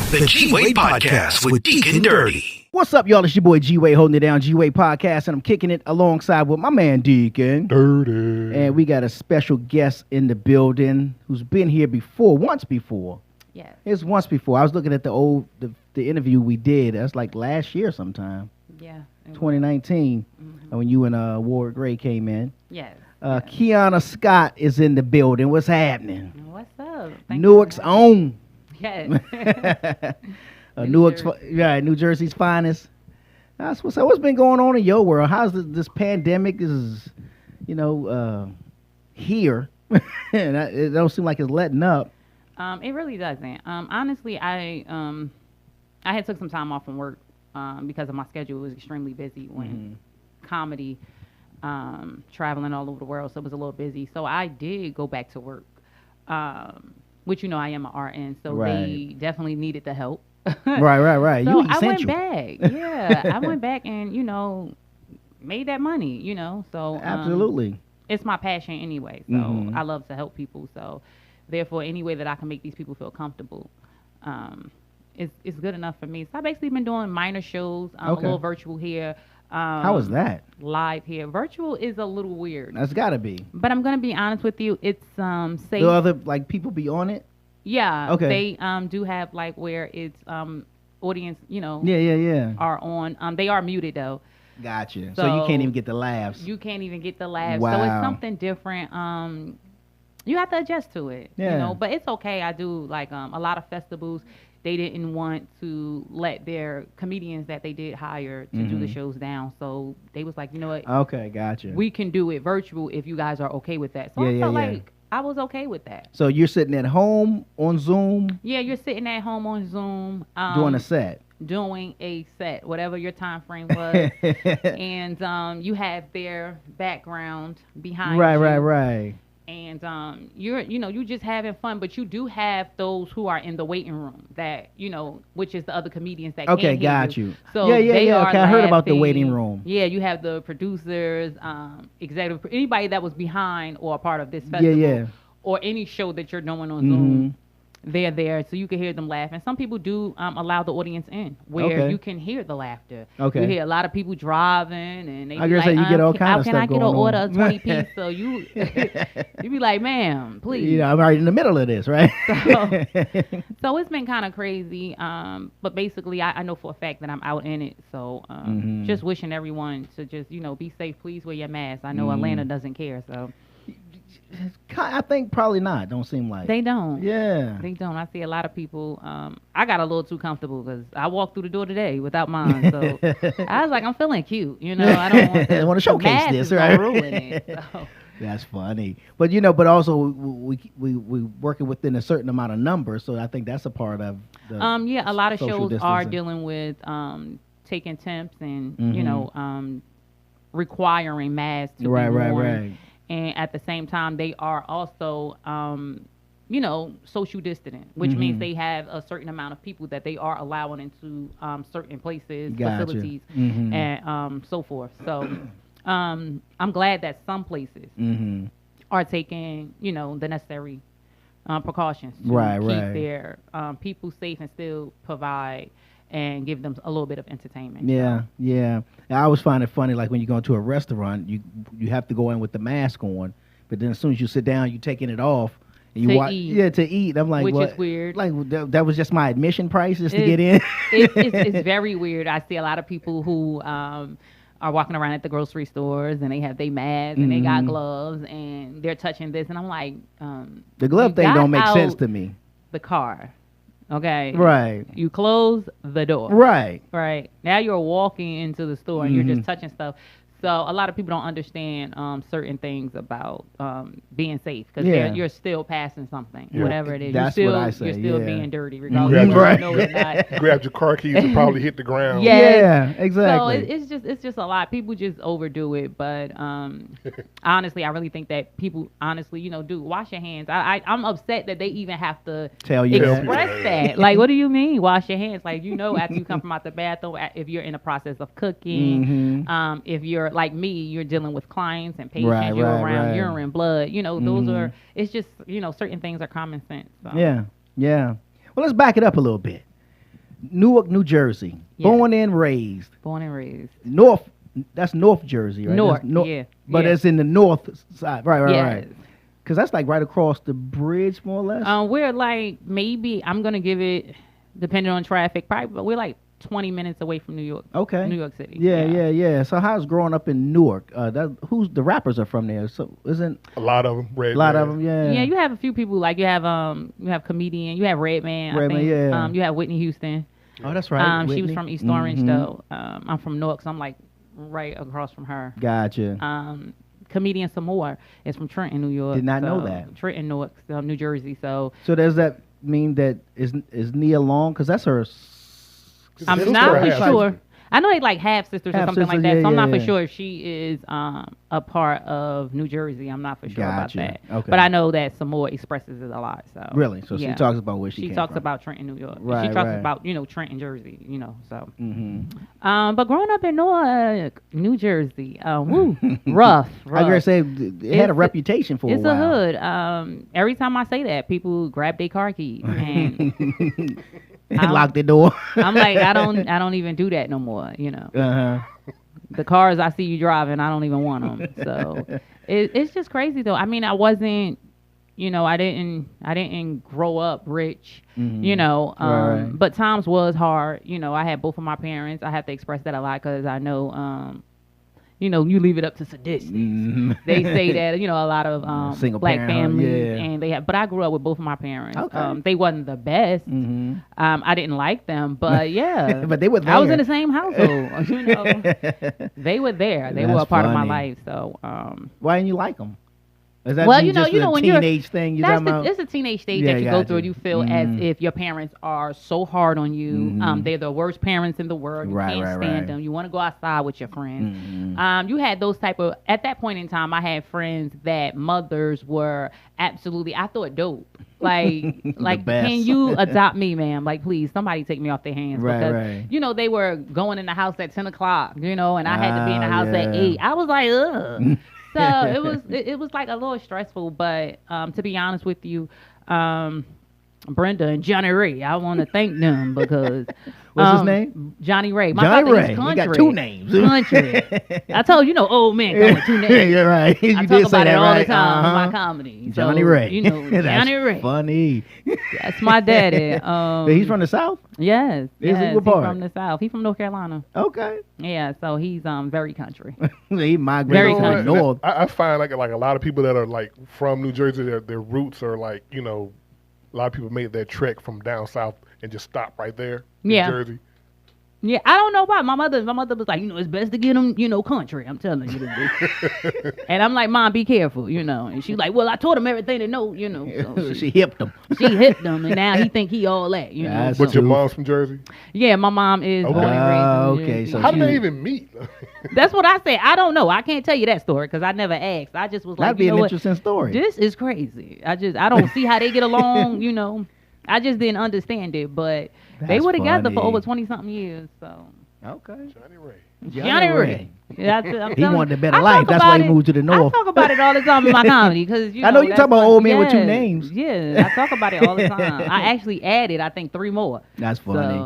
The G-Wade Podcast with Deacon Dirty. What's up, y'all? It's your boy G-Wade holding it down, G-Wade Podcast, and I'm kicking it alongside with my man Deacon Dirty. And we got a special guest in the building who's been here once before. Yes. It's once before. I was looking at the interview we did. That's like last year sometime. Yeah. 2019, when you and Ward Gray came in. Yes. Keonna Scott is in the building. What's happening? What's up? Newark's own. Yes. New Jersey's finest. That's what's up. What's been going on in your world? How's this pandemic is, here, and it don't seem like it's letting up. It really doesn't. Honestly, I had took some time off from work because of my schedule. It was extremely busy when comedy, traveling all over the world, so it was a little busy. So I did go back to work, which I am an RN, so they definitely needed the help. Right. So You I went essential. back. Yeah, I went back and made that money. So Absolutely. it's my passion anyway. So I love to help people. So therefore, any way that I can make these people feel comfortable, it's good enough for me. So I've basically been doing minor shows. A little virtual here. How was that? Live here. Virtual is a little weird. That's got to be. But I'm gonna be honest with you. It's safe. Do other people be on it? Yeah. Okay. They do have where it's audience. Yeah. Are on. They are muted though. Gotcha. So you can't even get the laughs. You can't even get the laughs. Wow. So it's something different. You have to adjust to it. Yeah. But it's okay. I do a lot of festivals. They didn't want to let their comedians that they did hire to do the shows down. So they was like, you know what? Okay, gotcha. We can do it virtual if you guys are okay with that. So I felt like I was okay with that. So you're sitting at home on Zoom? Yeah, you're sitting at home on Zoom. Doing a set. Doing a set, whatever your time frame was. And you have their background behind you. Right. And you're just having fun, but you do have those who are in the waiting room that which is the other comedians that can't hear got you. So yeah. Are Okay, I heard about the laughing. waiting room. Yeah, you have the producers, executive, anybody that was behind or a part of this festival, or any show that you're doing on Zoom. They're there, so you can hear them laugh. And some people do allow the audience in, where you can hear the laughter. Okay. You hear a lot of people driving, and they I be guess like, you get all kind of can stuff I get an going order on. of 20 piece? So you be like, ma'am, please. I'm right in the middle of this, right? So it's been kind of crazy. But basically, I know for a fact that I'm out in it. So just wishing everyone to just, be safe. Please wear your mask. I know Atlanta doesn't care, so. I think probably not. Don't seem like. They don't. Yeah. They don't. I see a lot of people. I got a little too comfortable because I walked through the door today without mine. So I was like, I'm feeling cute. I don't want I want to showcase mask this, is right? gonna ruin it. So. That's funny. But but also we working within a certain amount of numbers, so I think that's a part of the a lot of social shows are distancing. dealing with taking temps and requiring masks to be worn. Right. And at the same time, they are also, social distancing, which means they have a certain amount of people that they are allowing into certain places, facilities, and so forth. So I'm glad that some places are taking, the necessary precautions to keep their people safe and still provide and give them a little bit of entertainment. Yeah. And I always find it funny, like when you go into a restaurant, you have to go in with the mask on, but then as soon as you sit down, you're taking it off. And you to eat. I'm like, which what? is weird. Like that was just my admission price just to get in. It's very weird. I see a lot of people who are walking around at the grocery stores and they have their masks and they got gloves and they're touching this, and I'm like, the glove thing don't make sense to me. The car. Okay. Right. You close the door. Right. Now you're walking into the store and you're just touching stuff. So a lot of people don't understand certain things about being safe because you're still passing something, whatever it is. That's what I say. You're still being dirty, Grabbed regardless. No, it's not. Grabbed your car keys and probably hit the ground. Yeah, exactly. So it's just a lot. People just overdo it. But honestly, I really think that people honestly, do wash your hands. I'm upset that they even have to tell you express that. Like, what do you mean wash your hands? Like, after you come from out the bathroom, if you're in the process of cooking, if you're like me, you're dealing with clients and patients, you're around urine, blood, those are, it's just, certain things are common sense. So. Yeah. Well, let's back it up a little bit. Newark, New Jersey. Yes. Born and raised. Born and raised. North. That's North Jersey, right? North, yeah. But it's in the north side. Right. Because that's like right across the bridge, more or less. We're like, maybe, I'm going to give it, depending on traffic, probably, but we're like 20 minutes away from New York. Okay. New York City. Yeah. So how's growing up in Newark? Who's the rappers are from there? So isn't a lot of them? Yeah. Yeah, you have a few people like you have comedian, you have Redman. Yeah. You have Whitney Houston. Oh, that's right. She was from East Orange though. I'm from Newark, so I'm like right across from her. Gotcha. Comedian Samoa is from Trenton, New York. Did not know that. Trenton, Newark, New Jersey. So does that mean that is Nia Long? Because that's her. I'm not for sure. I know they like half sisters or something like that. Yeah, so I'm not for sure if she is a part of New Jersey. I'm not for sure about that. Okay. But I know that Samoa expresses it a lot. So really, so she talks about where she came talks from. about Trenton, New York. Right, she talks right. about Trenton, Jersey. So. But growing up in Newark, New Jersey, rough. I was gonna say it had a reputation for a while. It's a hood. Every time I say that, people grab their car keys and. Lock the door. I'm like, I don't even do that no more. The cars I see you driving, I don't even want them. So it's just crazy though. I mean, I wasn't, I didn't grow up rich, Right. but times was hard. I had both of my parents. I have to express that a lot because I know, you leave it up to sadists. They say that, a lot of Single black parent, families, and they have. But I grew up with both of my parents. Okay. They wasn't the best. I didn't like them, but yeah. But they were there. I was in the same household. They were there. They were a part of my life. So why didn't you like them? Is that well, just when you're teenage thing you're talking about? It's a teenage stage that you go through. You feel as if your parents are so hard on you. They're the worst parents in the world. You can't stand them. You want to go outside with your friends. You had those type of, at that point in time, I had friends that mothers were absolutely, I thought dope. Like, can you adopt me, ma'am? Like, please, somebody take me off their hands. Because, they were going in the house at 10 o'clock, and I had to be in the house at 8. I was like, ugh. So it was like a little stressful, but to be honest with you, Brenda and Johnny Ray, I want to thank them because what's his name? Johnny Ray. My Johnny father Ray. is country. He got two names. Country. I told you, old man come with 2 names. You're right. I talk about it all the time in my comedy. Johnny Ray. Johnny Ray. Funny. That's my daddy. He's from the South? Yes. He's from the South. He's from North Carolina. Okay. Yeah, so he's very country. He migrated to the north. I find like a lot of people that are like from New Jersey, their roots are like, a lot of people made that trek from down south and just stop right there in Jersey. Yeah, I don't know why. My mother was like, it's best to get them, country. I'm telling you this. And I'm like, Mom, be careful, And she's like, well, I taught him everything to know, So she hipped him. She hipped him, and now he think he all that, But your mom's from Jersey? Yeah, my mom is born and raised in Jersey. So how did they even meet? That's what I said. I don't know. I can't tell you that story because I never asked. I just was like, that'd be an interesting story. This is crazy. I don't see how they get along, I just didn't understand it, but they were together for over 20-something years. So okay, Johnny Ray. Yeah, he wanted a better life. That's why he moved to the north. I talk about it all the time in my comedy because I know you talk about old man with 2 names. Yeah, I talk about it all the time. I actually added, I think, 3 more. That's funny.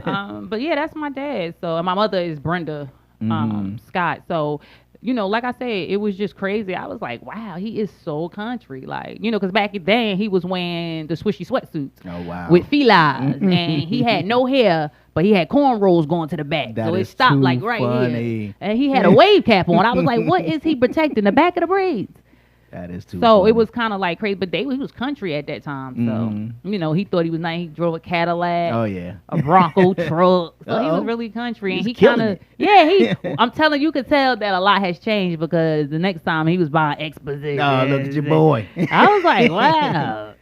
So, but yeah, that's my dad. So and my mother is Brenda Scott. So. Like I said, it was just crazy. I was like, wow, he is so country. Like, because back then he was wearing the swishy sweatsuits. Oh, wow. With felines. And he had no hair, but he had cornrows going to the back. That so it stopped like right here. And he had a wave cap on. I was like, what is he protecting? The back of the braids. That is too So funny. it was kind of like crazy. But he was country at that time. So, he thought he was nice. He drove a Cadillac. Oh, yeah. A Bronco truck. So he was really country. And he killing kind of, I'm telling you, could tell that a lot has changed because the next time he was buying Exposition. Oh, look at your boy. I was like, wow.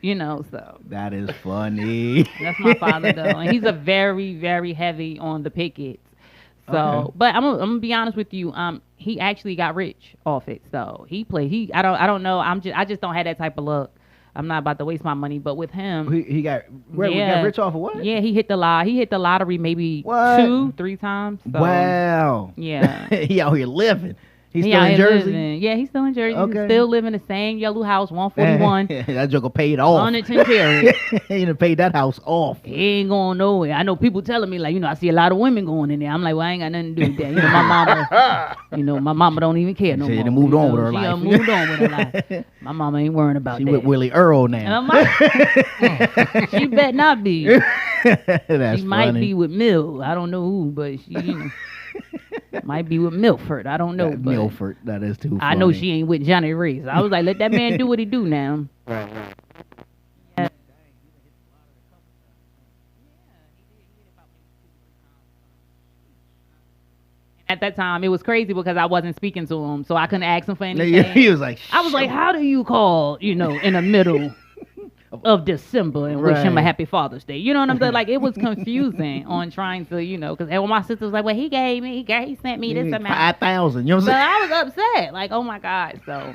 So. That is funny. That's my father, though. And he's a very, very heavy on the pickets. So, okay. But I'm gonna be honest with you. He actually got rich off it. So I don't know. I just don't have that type of luck. I'm not about to waste my money. But with him, he got rich off of what? Yeah, he hit the lottery maybe 2-3 times. So, wow. Yeah. He out here living. He's still in Jersey? Yeah, he's still in Jersey. Okay. He's still living in the same yellow house, 141. That joker paid off. 110 Terry. He done paid that house off. He ain't going nowhere. I know people telling me, like, I see a lot of women going in there. I'm like, well, I ain't got nothing to do with that. My mama don't even care no more. She moved on with her life. She moved on with her life. My mama ain't worrying about that. She with Willie Earl now. She bet not be. That's she might be with Mill. I don't know who, but she, might be with Milford. I don't know. Milford, that is too funny. I know she ain't with Johnny Ray. So I was like, let that man do what he do now. At that time, it was crazy because I wasn't speaking to him, so I couldn't ask him for anything. He was like, I was like, how do you call, in the middle of December and wish him a happy Father's Day? You know what I'm saying? Like, it was confusing on trying to, because my sister was like, well, he sent me this amount. 5,000. You know what I'm saying? So I was upset. Like, oh my God. So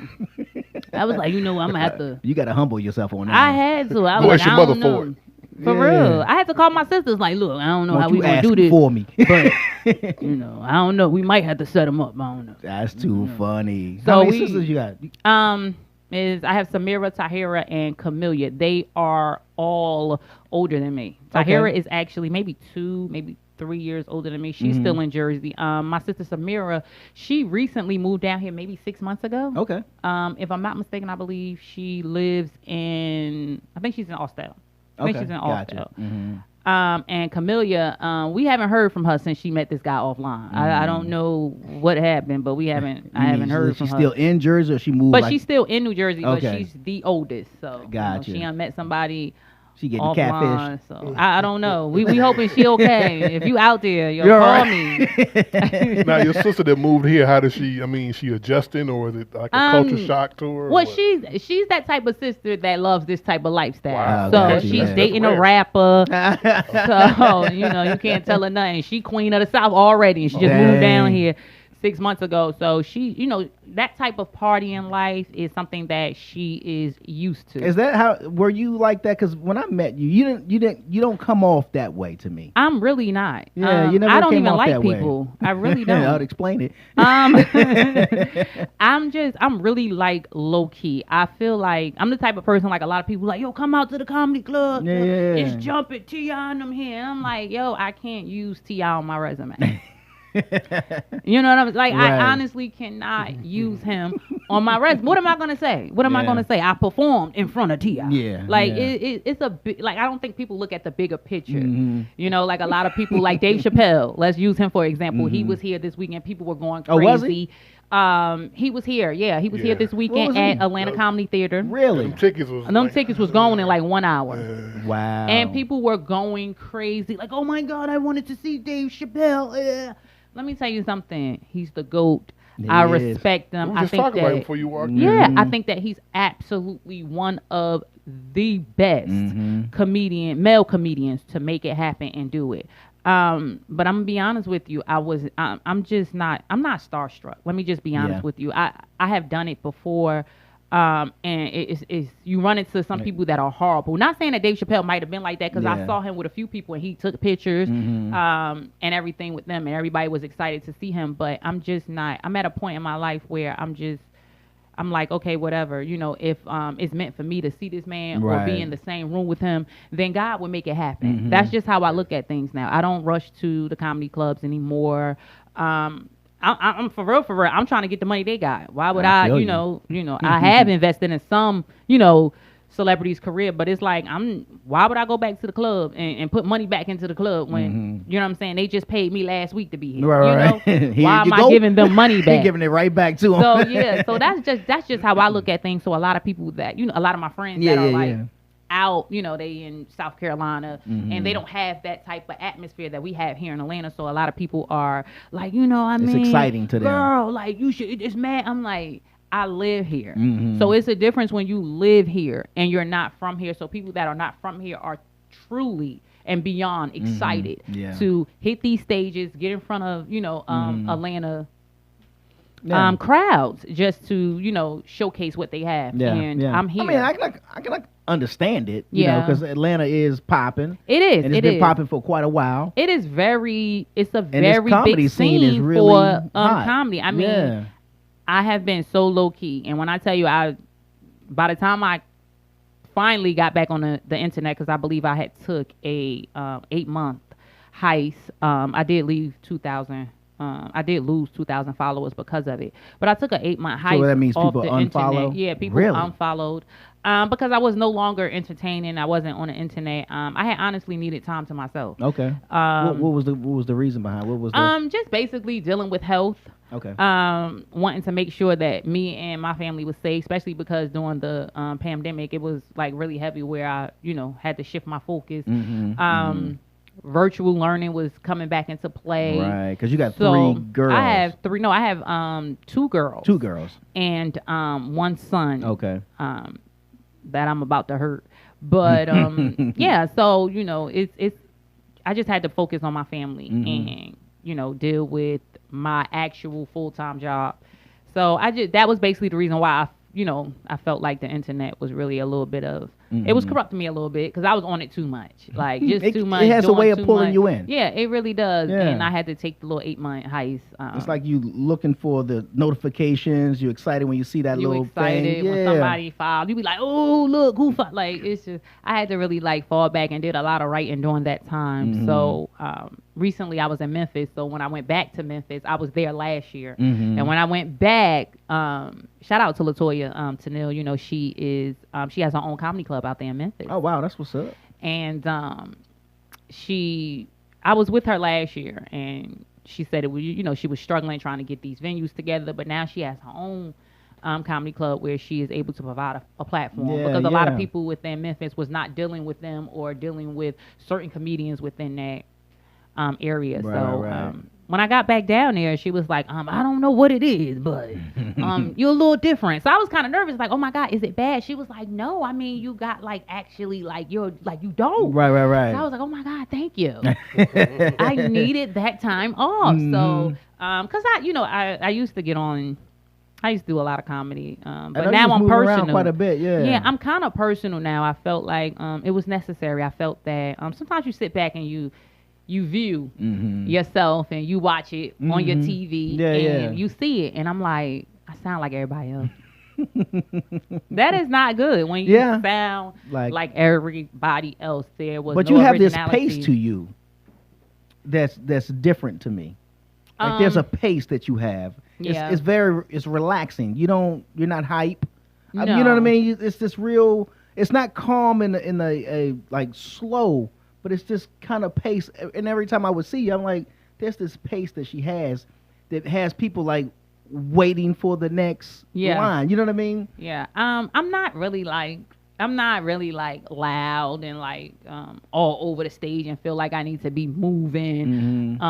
I was like, I'm going to have to. You got to humble yourself on that. I had to. I was like, I don't know. For real. I had to call my sisters like, look, I don't know how we going to do this. For me. But, I don't know. We might have to set them up. I don't know. That's too funny. So how many sisters you got? I have Samira, Tahira, and Camellia. They are all older than me. Tahira is actually maybe 3 years older than me. She's still in Jersey. My sister Samira, she recently moved down here maybe 6 months ago. Okay. If I'm not mistaken, I believe she lives I think she's in Austell. I think she's in Austell. And Camellia, we haven't heard from her since she met this guy offline. I don't know what happened, but I haven't heard from her. She's still in Jersey, or she moved? But she's still in New Jersey, but she's the oldest. So gotcha. She met somebody. She getting catfish. So I don't know. We hoping she okay. If you out there, call me. Now your sister that moved here, how does she? I mean, she adjusting, or is it like a culture shock to her? Well, she's that type of sister that loves this type of lifestyle. Wow, so she's dating a rapper. So you can't tell her nothing. She queen of the South already, and she just moved down here 6 months ago. So she, that type of partying life is something that she is used to. Is that how? Were you like that? Because when I met you, you don't come off that way to me. I'm really not. Yeah, you never I don't came even off like that people. Way. I really don't. I'll explain it. I'm really like low key. I feel like I'm the type of person like a lot of people like, yo, come out to the comedy club. Yeah. It's jumping T.I. and them here. And I'm like, yo, I can't use T.I. on my resume. You know what I'm like? Right. I honestly cannot use him on my resume. What am I gonna say? What am I gonna say? I performed in front of T.I. Yeah. Like it's a big, like I don't think people look at the bigger picture. Like a lot of people like Dave Chappelle. Let's use him for example. He was here this weekend. People were going crazy. Oh, was he? He was here. Yeah, he was here this weekend at Atlanta Comedy Theater. Really? Them tickets was going in like 1 hour. Wow. And people were going crazy. Like, oh my God, I wanted to see Dave Chappelle. Let me tell you something. He's the GOAT. I respect him. I think that, about him before you walked in. Yeah, I think that he's absolutely one of the best male comedians to make it happen and do it. But I'm gonna be honest with you. I'm not starstruck. Let me just be honest with you. I have done it before. And it's you run into some people that are horrible. Not saying that Dave Chappelle might have been like that, because I saw him with a few people and he took pictures and everything with them, and everybody was excited to see him. But I'm just not. I'm at a point in my life where I'm like, okay, whatever. If it's meant for me to see this man or be in the same room with him, then God will make it happen. That's just how I look at things now. I don't rush to the comedy clubs anymore. I'm for real. I'm trying to get the money they got. Why would I I have invested in some, celebrities' career, but it's like why would I go back to the club and put money back into the club when you know what I'm saying? They just paid me last week to be here. Right. Why am I giving them money back? Giving it right back to them. So that's just how I look at things. So a lot of people that a lot of my friends that are out, they in South Carolina and they don't have that type of atmosphere that we have here in Atlanta. So a lot of people are like, it's exciting to them. Girl, like it's mad. I'm like, I live here. So it's a difference when you live here and you're not from here. So people that are not from here are truly and beyond excited to hit these stages, get in front of, Atlanta crowds just to, showcase what they have. I'm here. I mean, I can understand it, because Atlanta is popping. It is. And it's been popping for quite a while. It is it's a and very comedy big scene is really for hot. comedy. I mean, I have been so low key, and when I tell you, by the time I finally got back on the internet, because I believe I had took a 8-month heist. I did leave 2,000. I did lose 2,000 followers because of it, but I took an 8-month heist. So that means off people the unfollow? internet. Yeah, people really? unfollowed because I was no longer entertaining. I wasn't on the internet. I had honestly needed time to myself. Okay. What was the reason behind? What was the just basically dealing with health. Okay. Wanting to make sure that me and my family was safe, especially because during the pandemic, it was like really heavy where I, had to shift my focus. Virtual learning was coming back into play. Right, because you got 3 girls. I have 3. No, I have 2 girls. 2 girls. And 1 son. Okay. That I'm about to hurt. But yeah, so it's I just had to focus on my family and deal with my actual full-time job. So that was basically the reason why I felt like the internet was really a little bit of it was corrupting me a little bit because I was on it too much, like just too much. It has a way of pulling you in. Yeah, it really does. Yeah. And I had to take the little 8-month heist. It's like you looking for the notifications. You're excited when you see that little thing. You excited when somebody filed. You be like, oh look, who filed? Like it's just I had to really like fall back and did a lot of writing during that time. So recently I was in Memphis. So when I went back to Memphis, I was there last year. And when I went back, shout out to Latoya Tennille. She is she has her own comedy club out there in Memphis. Oh wow, that's what's up. And I was with her last year, and she said it was she was struggling trying to get these venues together, but now she has her own comedy club where she is able to provide a platform because a lot of people within Memphis was not dealing with them or dealing with certain comedians within that area. Right. When I got back down there, she was like, I don't know what it is, but you're a little different. So I was kind of nervous, like, oh my God, is it bad? She was like, no, I mean, you got like actually like you're like you don't. Right. So I was like, oh my God, thank you. I needed that time off. So because I used to get on. I used to do a lot of comedy, but now I'm personal. Quite a bit, yeah. Yeah, I'm kind of personal now. I felt like it was necessary. I felt that sometimes you sit back and you view yourself and you watch it on your TV and you see it, and I'm like, I sound like everybody else. That is not good when you sound like everybody else. But you have this pace to you that's different to me. Like there's a pace that you have. It's relaxing. You're not hype. No. You know what I mean? It's this real. It's not calm in a like slow. But it's just kind of pace. And every time I would see you, I'm like, there's this pace that she has that has people like waiting for the next line. You know what I mean? Yeah. I'm not really like loud and like all over the stage and feel like I need to be moving.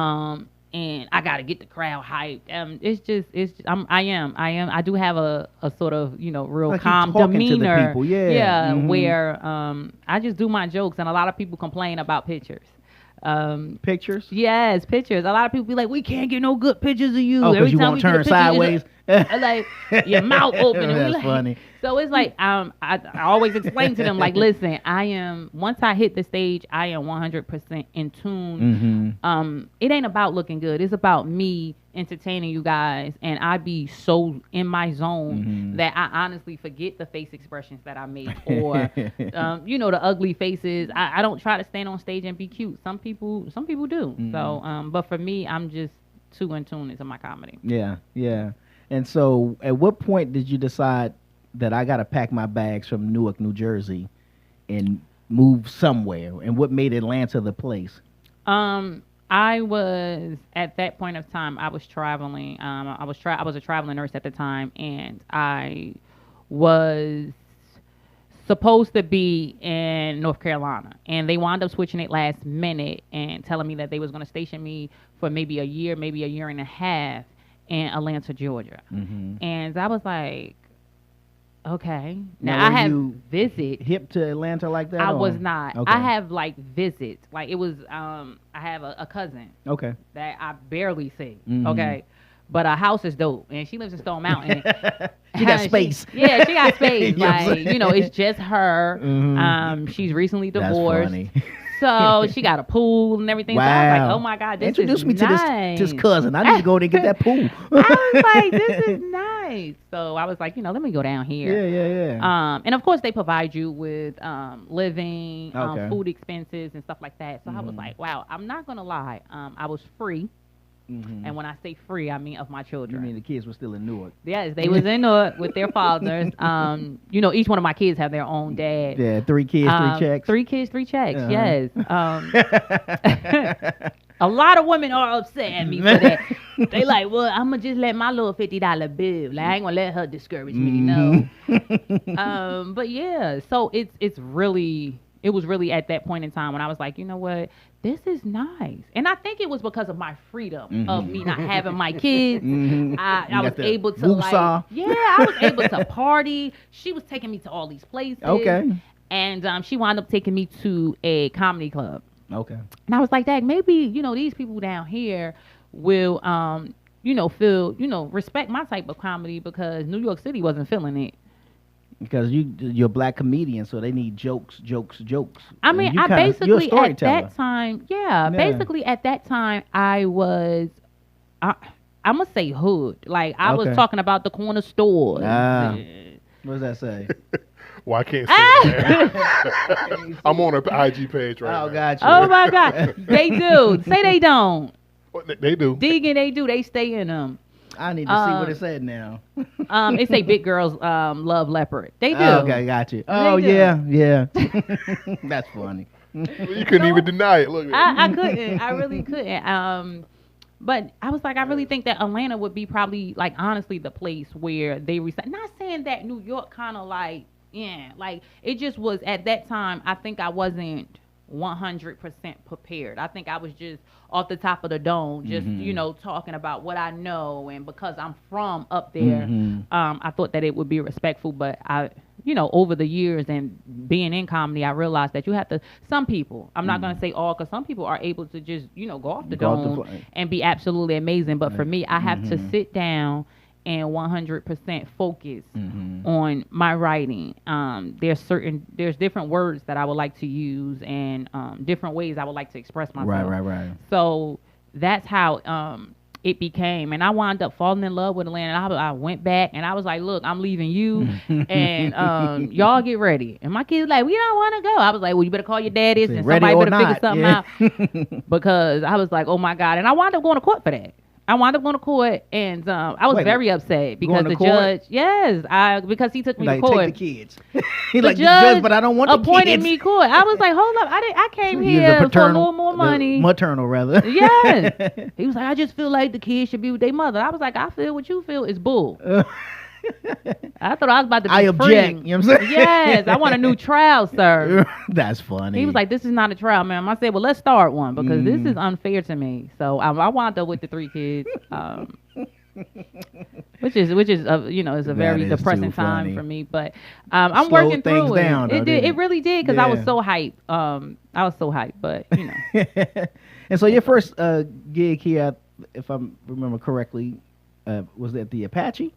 And I got to get the crowd hyped. I do have a sort of, real like calm demeanor. To the people. Where I just do my jokes, and a lot of people complain about pictures. Pictures? Yes, pictures. A lot of people be like, we can't get no good pictures of you. Oh, because you won't turn sideways? Like, your mouth open. That's funny. So it's like, I always explain to them, like, listen, once I hit the stage, I am 100% in tune. It ain't about looking good. It's about me entertaining you guys, and I be so in my zone that I honestly forget the face expressions that I make, or the ugly faces. I don't try to stand on stage and be cute. Some people do. So but for me, I'm just too in tune into my comedy. Yeah. And so at what point did you decide that I got to pack my bags from Newark, New Jersey and move somewhere? And what made Atlanta the place? I was, at that point of time, I was traveling. I was a traveling nurse at the time, and I was supposed to be in North Carolina, and they wound up switching it last minute and telling me that they was going to station me for maybe a year and a half in Atlanta, Georgia. And I was like, okay. Now I have visit. Hip to Atlanta like that? I was not. Okay. I have like visits. Like it was, I have a cousin. Okay. That I barely see. Okay. But her house is dope, and she lives in Stone Mountain. She got space. She got space. It's just her. She's recently divorced. That's funny. So she got a pool and everything. Wow. So I was like, oh my God, this Introduce is me nice. to this cousin. I need to go there and get that pool. I was like, this is nice. nice. So I was like, let me go down here. Yeah. And of course they provide you with living, food expenses and stuff like that. So I was like, wow, I'm not gonna lie. I was free. And when I say free, I mean of my children. You mean the kids were still in Newark? Yes, they was in Newark with their fathers. Each one of my kids have their own dad. Yeah, 3 kids, 3 checks. 3 kids, 3 checks. Yes. A lot of women are upset at me for that. They like, well, I'm gonna just let my little $50 bill. Like, I ain't gonna let her discourage me. No. But yeah, so it was really at that point in time when I was like, you know what? This is nice. And I think it was because of my freedom of me not having my kids. I was able to I was able to party. She was taking me to all these places. Okay. And she wound up taking me to a comedy club. Okay. And I was like, Dad, maybe, these people down here will, respect my type of comedy because New York City wasn't feeling it. Because you're a black comedian, so they need jokes. I mean, basically at that time, basically at that time, I was, I'm going to say hood. Like, I was talking about the corner stores. What does that say? Well, I can't say that. I'm on her IG page right now. Oh, gotcha. Oh, my God. They do. Say they don't. Well, they do. Digging, they do. They stay in them. I need to see what it said now. It say big girls love leopard. They do. Okay, got you. Oh, yeah. That's funny. You couldn't even deny it. Look, I couldn't. I really couldn't. But I was like, I really think that Atlanta would be probably, like, honestly, the place where they reside. Not saying that New York kind of like, like, it just was at that time, I think I wasn't 100% prepared. I think I was just off the top of the dome, just, talking about what I know. And because I'm from up there, I thought that it would be respectful. But over the years and being in comedy, I realized that you have to, some people, I'm not going to say all, because some people are able to just, go off the dome and be absolutely amazing. But for me, I have to sit down and 100% focus on my writing. There's different words that I would like to use and different ways I would like to express myself. Right. So that's how it became. And I wound up falling in love with Atlanta. I went back and I was like, look, I'm leaving you and y'all get ready. And my kids like, we don't want to go. I was like, well, you better call your daddies and somebody better figure something out. Because I was like, oh my God. And I wound up going to court for that. I wound up going to court, and I was very upset because the judge, because he took me to court. Take the kids. He's like, judge, but I don't want the kids. Appointed me court. I was like, hold up, I came here for a little more money. Maternal, rather. Yes. He was like, I just feel like the kids should be with their mother. I was like, I feel what you feel is bull. I thought I was about to be I object. Free. You know what I'm saying? Yes, I want a new trial, sir. That's funny. He was like, this is not a trial, ma'am. I said, well, let's start one because this is unfair to me. So I wound up with the 3 kids, which is is a very depressing time for me. But I'm working through it. Down, it really did because I was so hyped. I was so hyped, but And so your first gig here, if I remember correctly, was at the Apache?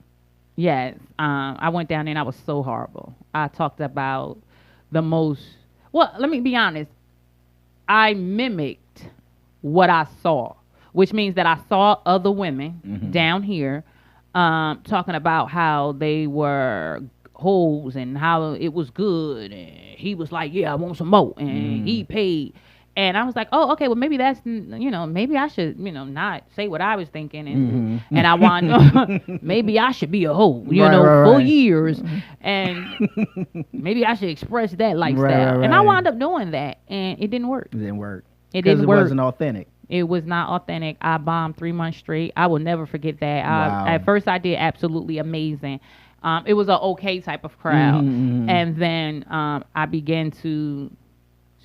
Yes, I went down there and I was so horrible. I talked about the most, well, let me be honest. I mimicked what I saw, which means that I saw other women down here talking about how they were hoes and how it was good. And he was like, yeah, I want some more. And he paid. And I was like, oh, okay, well, maybe that's, maybe I should, not say what I was thinking. And I want, maybe I should be a hoe, for years. And maybe I should express that lifestyle. Right. And I wound up doing that. And it didn't work. It didn't work. It didn't work. It wasn't authentic. It was not authentic. I bombed 3 months straight. I will never forget that. Wow. At first, I did absolutely amazing. It was an okay type of crowd. And then I began to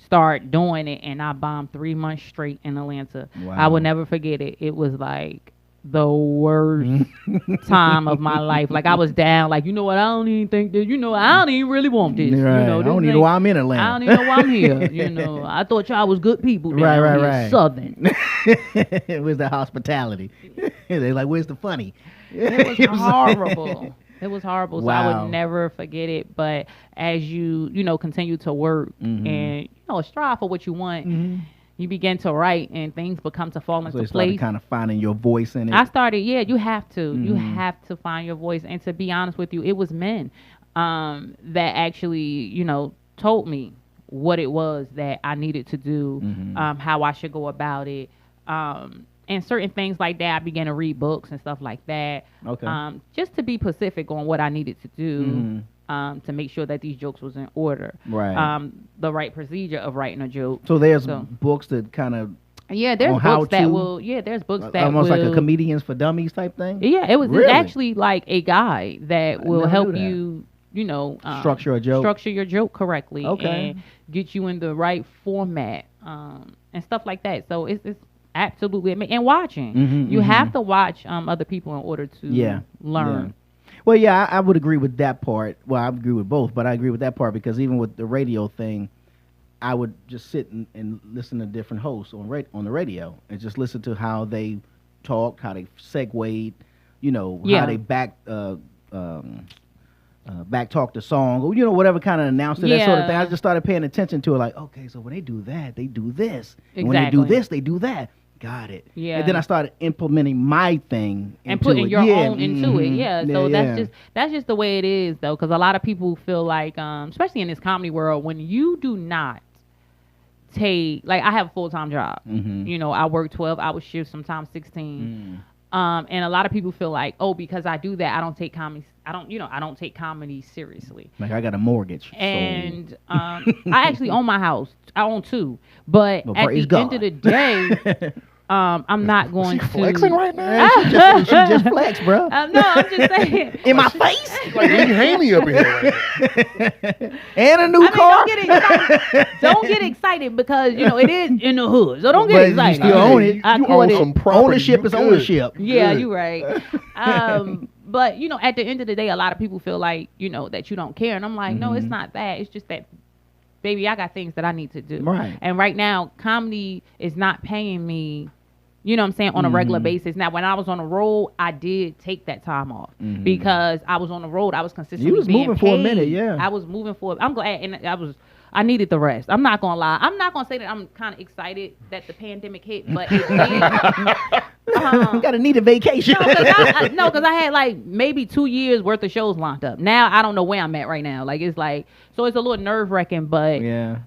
start doing it, and I bombed 3 months straight in Atlanta. Wow. I will never forget it. It was like the worst time of my life. Like I was down. Like, what? I don't even think that. I don't even really want this. Right. I don't even know why I'm in Atlanta. I don't even know why I'm here. I thought y'all was good people. Right. Southern. Where's the hospitality? They're like, where's the funny? It was horrible. It was horrible. Wow. So I would never forget it. But as you, continue to work and, strive for what you want, you begin to write and things become to fall into place. Kind of finding your voice in it. I started, you have to. You have to find your voice. And to be honest with you, it was men that actually, told me what it was that I needed to do, how I should go about it. And certain things like that, I began to read books and stuff like that. Okay. Just to be specific on what I needed to do. To make sure that these jokes was in order. Right. The right procedure of writing a joke. So there's books that kind of there's books that will there's books that almost will, like a Comedians for Dummies type thing. Yeah, it was really? It's actually like a guide that will help you structure a joke, structure your joke correctly, okay, and get you in the right format, and stuff like that. So it's absolutely amazing. And watching, you have to watch other people in order to learn. Yeah. Well, yeah, I would agree with that part. Well, I agree with both, but I agree with that part because even with the radio thing, I would just sit and listen to different hosts on the radio and just listen to how they talked, how they segued, how they back talk the song, or whatever kind of announcer, that sort of thing. I just started paying attention to it, like, okay, so when they do that, they do this. Exactly. And when they do this, they do that. Got it. Yeah. And then I started implementing my thing and putting your own into it. Yeah. So that's just the way it is, though, because a lot of people feel like, especially in this comedy world, when you do not take, like, I have a full-time job. I work 12-hour shifts, sometimes 16. And a lot of people feel like, oh, because I do that, I don't take comedy. I don't take comedy seriously. Like, I got a mortgage. And I actually own my house. I own 2. But at the end of the day, I'm not going to. Flexing right now? She just flexed, bro. No, I'm just saying. In my face? Like Lee Haney up in here right now. And a new car. Don't get excited. Don't get excited because, it is in the hood. So don't get excited. You still own it. You own some property. Ownership is ownership. Yeah, you're right. But, at the end of the day, a lot of people feel like, that you don't care. And I'm like, no, it's not that. It's just that, baby, I got things that I need to do. Right. And right now, comedy is not paying me, on a regular basis. Now, when I was on the road, I did take that time off because I was on the road. I was consistently being moving paid. for a minute, yeah. I was moving for, I'm glad, and I needed the rest. I'm not going to lie. I'm not going to say that I'm kind of excited that the pandemic hit, but it did. You got to need a vacation. No, because I had like maybe 2 years worth of shows lined up. Now I don't know where I'm at right now. Like it's a little nerve wracking, but yeah,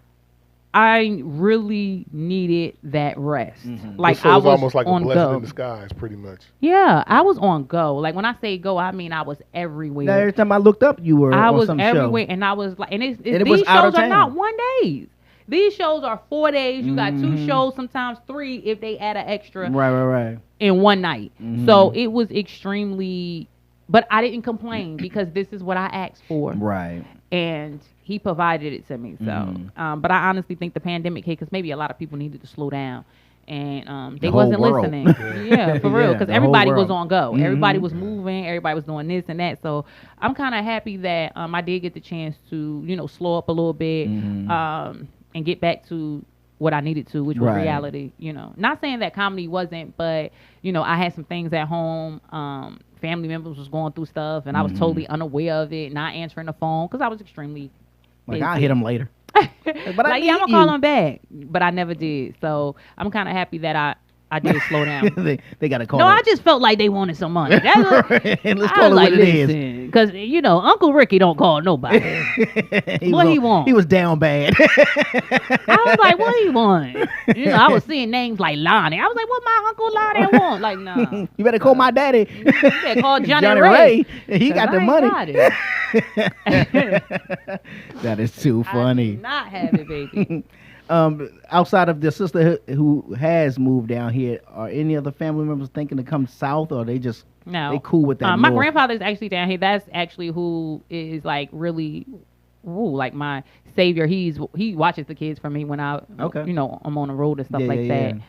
I really needed that rest. Like so I was was almost like on a blessing go. in disguise, pretty much. Yeah, I was on go. Like when I say go, I mean I was everywhere. Now, every time I looked up, you were. I on was some everywhere, show. and I was like, and it these was out of shows are town. not 1 day. These shows are 4 days. You got 2 shows, sometimes 3 if they add an extra. Right. In one night. So it was extremely, but I didn't complain because this is what I asked for. Right. And he provided it to me. So, but I honestly think the pandemic hit because maybe a lot of people needed to slow down. And they wasn't listening. Yeah, for real. Because everybody was on go. Everybody was moving. Everybody was doing this and that. So I'm kind of happy that I did get the chance to, slow up a little bit and get back to what I needed to, which was reality. Not saying that comedy wasn't, but, I had some things at home. Family members was going through stuff, and I was totally unaware of it, not answering the phone because I was extremely busy. I'll hit them later. But I'm gonna call them back, but I never did. So I'm kind of happy that I did slow down. they got to call. No, I just felt like they wanted some money. Let's call it what it is. Because Uncle Ricky don't call nobody. What he want? He was down bad. I was like, what he want? I was seeing names like Lonnie. I was like, what my Uncle Lonnie want? Like, nah. You better call my daddy. You better call Johnny Ray. He got the money. That is too funny. I did not have it, baby. Outside of the sister who has moved down here, are any other family members thinking to come south, or are they just they cool with that? My grandfather's actually down here. That's actually who is like really, like my savior. He watches the kids for me when I'm on the road and stuff that.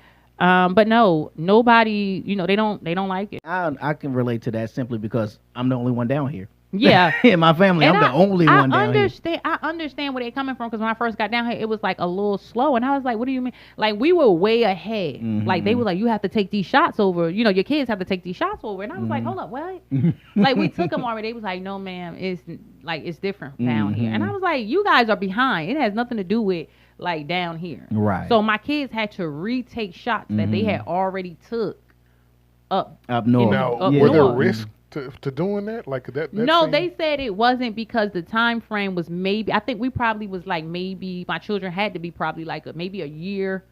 But no, nobody, they don't like it. I can relate to that simply because I'm the only one down here. Yeah. In my family, I'm the only one down here. I understand where they're coming from because when I first got down here, it was like a little slow. And I was like, what do you mean? Like, we were way ahead. Like, they were like, you have to take these shots over. Your kids have to take these shots over. And I was like, hold up, what? Like, we took them already. They was like, no, ma'am, it's different down here. And I was like, you guys are behind. It has nothing to do with like down here. Right. So my kids had to retake shots that they had already took up north. Now, were there risks to doing that? Like that no, they said it wasn't because the time frame was maybe. I think we probably was like maybe my children had to be probably like maybe a year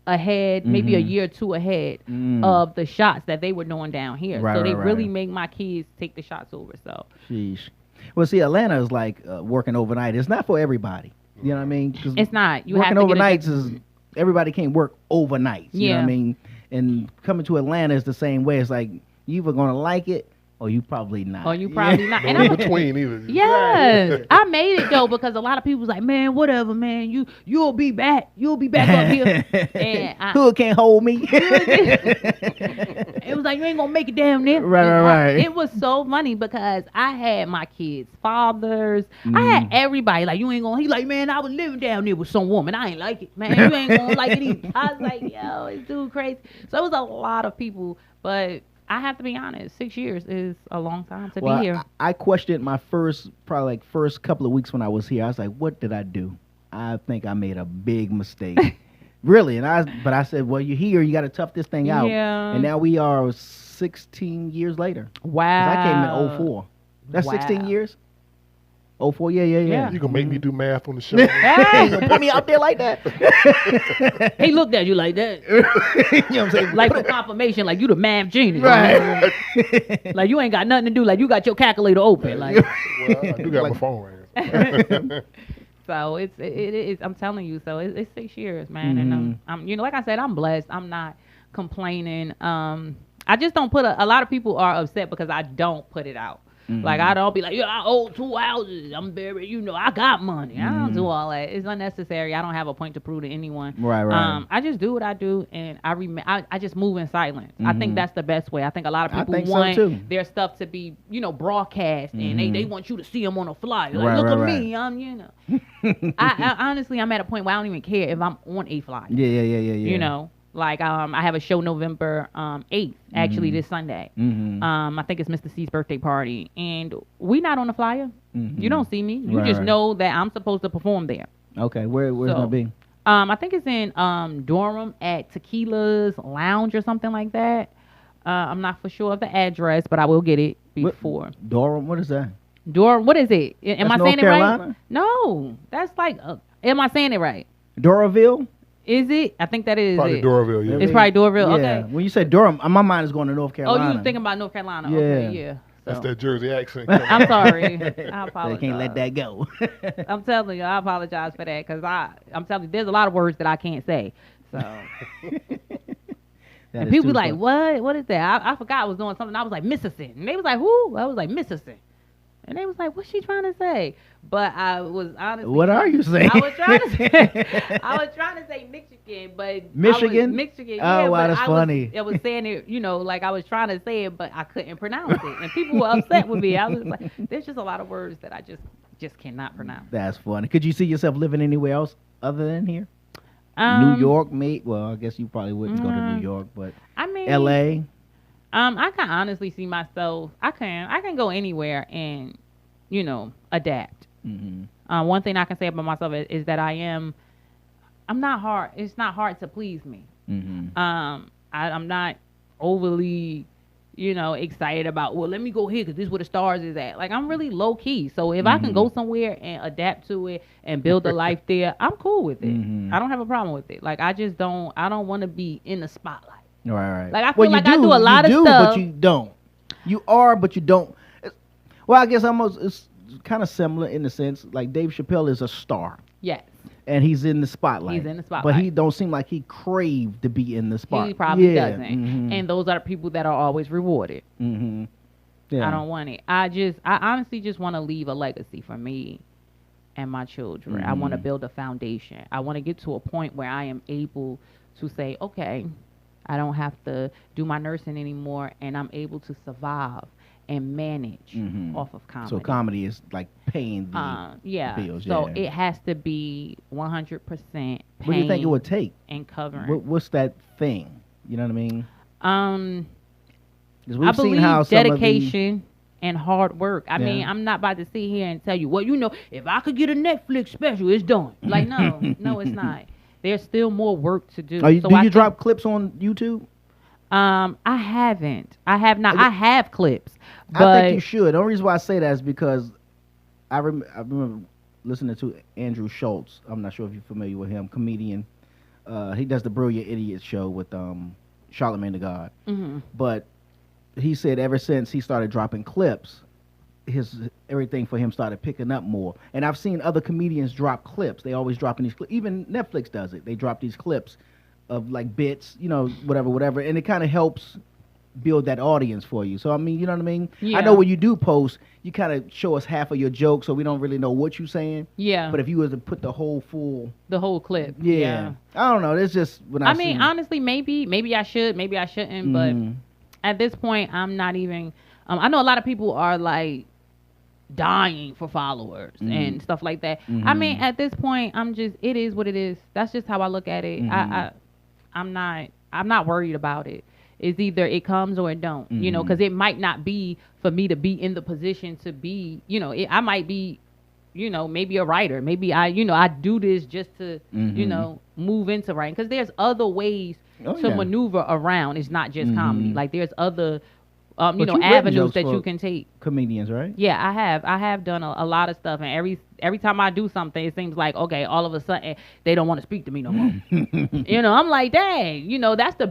ahead, maybe a year or two ahead of the shots that they were doing down here. Right, so they really make my kids take the shots over. So. Sheesh. Well, see, Atlanta is like working overnight. It's not for everybody. You know what I mean? 'Cause it's not. You working have to overnights is everybody can't work overnight. Yeah. You know what I mean? And coming to Atlanta is the same way. It's like you either gonna like it or you probably not. Or you probably not. And in between either. Yes. I made it though because a lot of people was like, man, whatever, man. You'll be back. You'll be back up here. And Hood can't hold me. It was like, you ain't gonna make it down there. Right. It was so funny because I had my kids' fathers. I had everybody. Like, you ain't gonna. He like, man, I was living down there with some woman. I ain't like it, man. You ain't gonna like it either. I was like, yo, it's too crazy. So it was a lot of people, but I have to be honest, 6 years is a long time to be here. I questioned my first couple of weeks when I was here. I was like, what did I do? I think I made a big mistake. Really. But I said, well, you're here. You got to tough this thing out. Yeah. And now we are 16 years later. Wow. 'Cause I came in 04. That's 16 years? 04, yeah. You gonna make me do math on the show? You gonna put me out there like that? He looked at you like that. You know what I'm saying? Like for confirmation, like you the math genius. Right. Like you ain't got nothing to do. Like you got your calculator open. Like Well, I do got my phone right. so it is. I'm telling you. So it's 6 years, man. And I'm like I said, I'm blessed. I'm not complaining. I just don't put a lot of people are upset because I don't put it out. Like I don't be like, yeah, I owe 2 houses. I'm very, I got money. I don't do all that. It's unnecessary. I don't have a point to prove to anyone. Right. I just do what I do, and I just move in silence. I think that's the best way. I think a lot of people want their stuff to be, broadcast, and they want you to see them on a flyer. Like, look at me, I honestly, I'm at a point where I don't even care if I'm on a flyer. Yeah. Like I have a show November 8th, actually this Sunday. I think it's Mr. C's birthday party, and we not on the flyer. You don't see me. You just know that I'm supposed to perform there. Okay, where's it gonna be? I think it's in Durham at Tequila's Lounge or something like that. I'm not for sure of the address, but I will get it before. Durham, what is that? Durham, what is it? Am I saying North Carolina? It right? No, that's like. Am I saying it right? Doraville? Is it? I think that is probably it. Doraville, yeah. It's probably Doraville. Yeah. Okay. When you say Durham, my mind is going to North Carolina. Oh, you thinking about North Carolina? Yeah. Okay, yeah. That's that Jersey accent. I'm sorry. I apologize. They can't let that go. I'm telling you, I apologize for that because I'm telling you, there's a lot of words that I can't say. So. And people be like, what? What is that? I forgot I was doing something. I was like, Mississippi. And they was like, who? I was like, Mississippi. And they was like, what's she trying to say? But I was honestly. What are you saying? I was trying to say Michigan, but Michigan? Michigan. Oh, yeah, wow, but that's funny. I was saying it, like I was trying to say it, but I couldn't pronounce it, and people were upset with me. I was like, there's just a lot of words that I just cannot pronounce. That's funny. Could you see yourself living anywhere else other than here? New York, mate. Well, I guess you probably wouldn't go to New York, but I mean, L.A. I can honestly see myself. I can go anywhere and, adapt. One thing I can say about myself is that I'm not hard. It's not hard to please me. I'm not overly, excited about, well, let me go here because this is where the stars is at. Like, I'm really low key. So if I can go somewhere and adapt to it and build a life there, I'm cool with it. I don't have a problem with it. Like, I don't want to be in the spotlight. Right. Like, I feel like I do a lot of stuff. But you don't. You are, but you don't. Well, I guess it's kind of similar in the sense, like Dave Chappelle is a star. Yes. And he's in the spotlight. He's in the spotlight. But he don't seem like he craved to be in the spotlight. He probably doesn't. And those are the people that are always rewarded. Yeah. I don't want it. I honestly just want to leave a legacy for me and my children. I want to build a foundation. I want to get to a point where I am able to say, okay, I don't have to do my nursing anymore, and I'm able to survive and manage off of comedy. So comedy is like paying the bills. So it has to be 100% paying. What do you think it would take? And covering. What's that thing? You know what I mean? I believe dedication and hard work. I mean, I'm not about to sit here and tell you, well, you know, if I could get a Netflix special, it's done. Like, no, it's not. There's still more work to do. Do you drop clips on YouTube? I haven't. I have not. I have clips. But I think you should. The only reason why I say that is because I remember listening to Andrew Schultz. I'm not sure if you're familiar with him, comedian. He does the Brilliant Idiot show with Charlamagne the God. Mm-hmm. But he said ever since he started dropping clips, everything for him started picking up more. And I've seen other comedians drop clips. They always dropping these clips. Even Netflix does it. They drop these clips of like bits, you know, whatever, and it kind of helps build that audience for you. So I mean, you know what I mean? Yeah. I know when you do post, you kind of show us half of your joke, so we don't really know what you're saying. Yeah. But if you were to put the whole clip, yeah. I don't know. It's just I mean, honestly, maybe I should, maybe I shouldn't, but at this point, I'm not even. I know a lot of people are like dying for followers and stuff like that. I mean, at this point, it is what it is. That's just how I look at it. I'm not worried about it. It's either it comes or it don't, you know, because it might not be for me to be in the position to be, you know, I might be, you know, maybe a writer. Maybe I do this just to, you know, move into writing. Because there's other ways to maneuver around. It's not just comedy. Like there's other, you know, avenues that you can take. Comedians, right? Yeah, I have done a lot of stuff, and every time I do something, it seems like, okay, all of a sudden they don't want to speak to me no more. You know, I'm like, dang, you know, that's your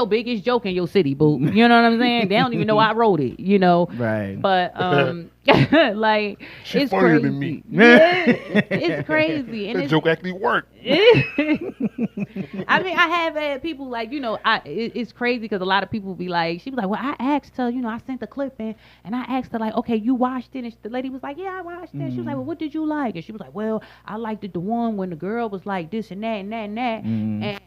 biggest joke in your city, boo. You know what I'm saying? They don't even know I wrote it, you know? Right. But like, she's it's funnier crazy. than me. Yeah, it's crazy. And that joke actually worked. I mean, I have had people like, you know, it's crazy because a lot of people be like, she was like, well, I asked her, you know, I sent the clip in, and I asked her like, okay, you watched it? And the lady was like, yeah, I watched it. She was like, well, what did you like? And she was like, well, I liked the one when the girl was like this and that and that and that. And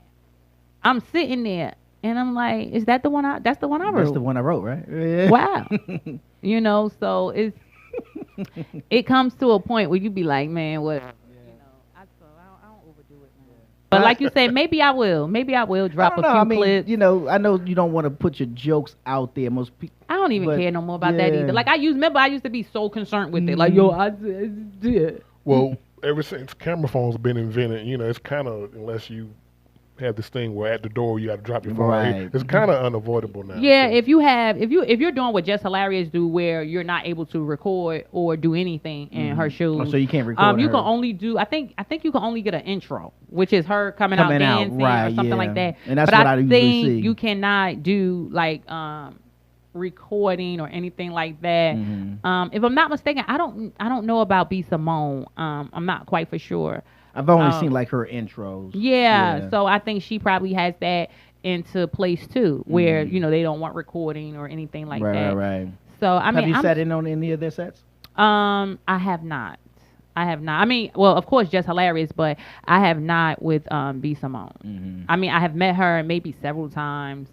I'm sitting there and I'm like, is that the one that's the one I wrote? That's the one I wrote, right? Yeah. Wow. You know, so it comes to a point where you be like, man, what? I don't overdo it, man. But like you said, maybe I will drop a few clips. You know, I know you don't want to put your jokes out there. Most people. I don't even care no more about that either. Like I used to be so concerned with it. Like, yo, I did. Well, ever since camera phones been invented, you know, it's kind of, unless you have this thing where at the door you got to drop your phone. Right. It's kind of unavoidable now. Yeah, so. if you're doing what Just Hilarious do, where you're not able to record or do anything in her shoes. Oh, so you can't record. You can only do. I think you can only get an intro, which is her coming out dancing or something like that. And that's but what I usually see. You cannot do like recording or anything like that. If I'm not mistaken, I don't know about B. Simone. I'm not quite for sure. I've only seen like her intros. Yeah, so I think she probably has that into place too, where you know they don't want recording or anything like that. Right. So I mean, have you sat in on any of their sets? I have not. I mean, well, of course, Just Hilarious, but I have not with B. Simone. I mean, I have met her maybe several times.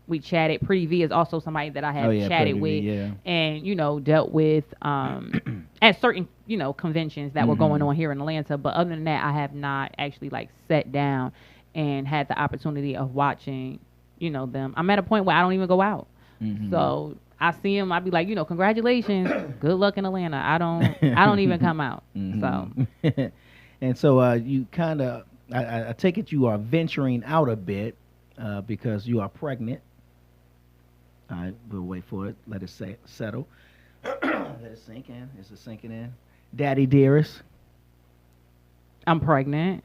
We chatted. Pretty V is also somebody that I have chatted with, and you know, dealt with at certain conventions that were going on here in Atlanta. But other than that, I have not actually like sat down and had the opportunity of watching them. I'm at a point where I don't even go out, so I see them. I be like, congratulations, good luck in Atlanta. I don't even come out. So, and so you kind of, I take it you are venturing out a bit because you are pregnant. All right, we'll wait for it. Let it settle. Let it sink in. Is it sinking in? Daddy Dearest. I'm pregnant.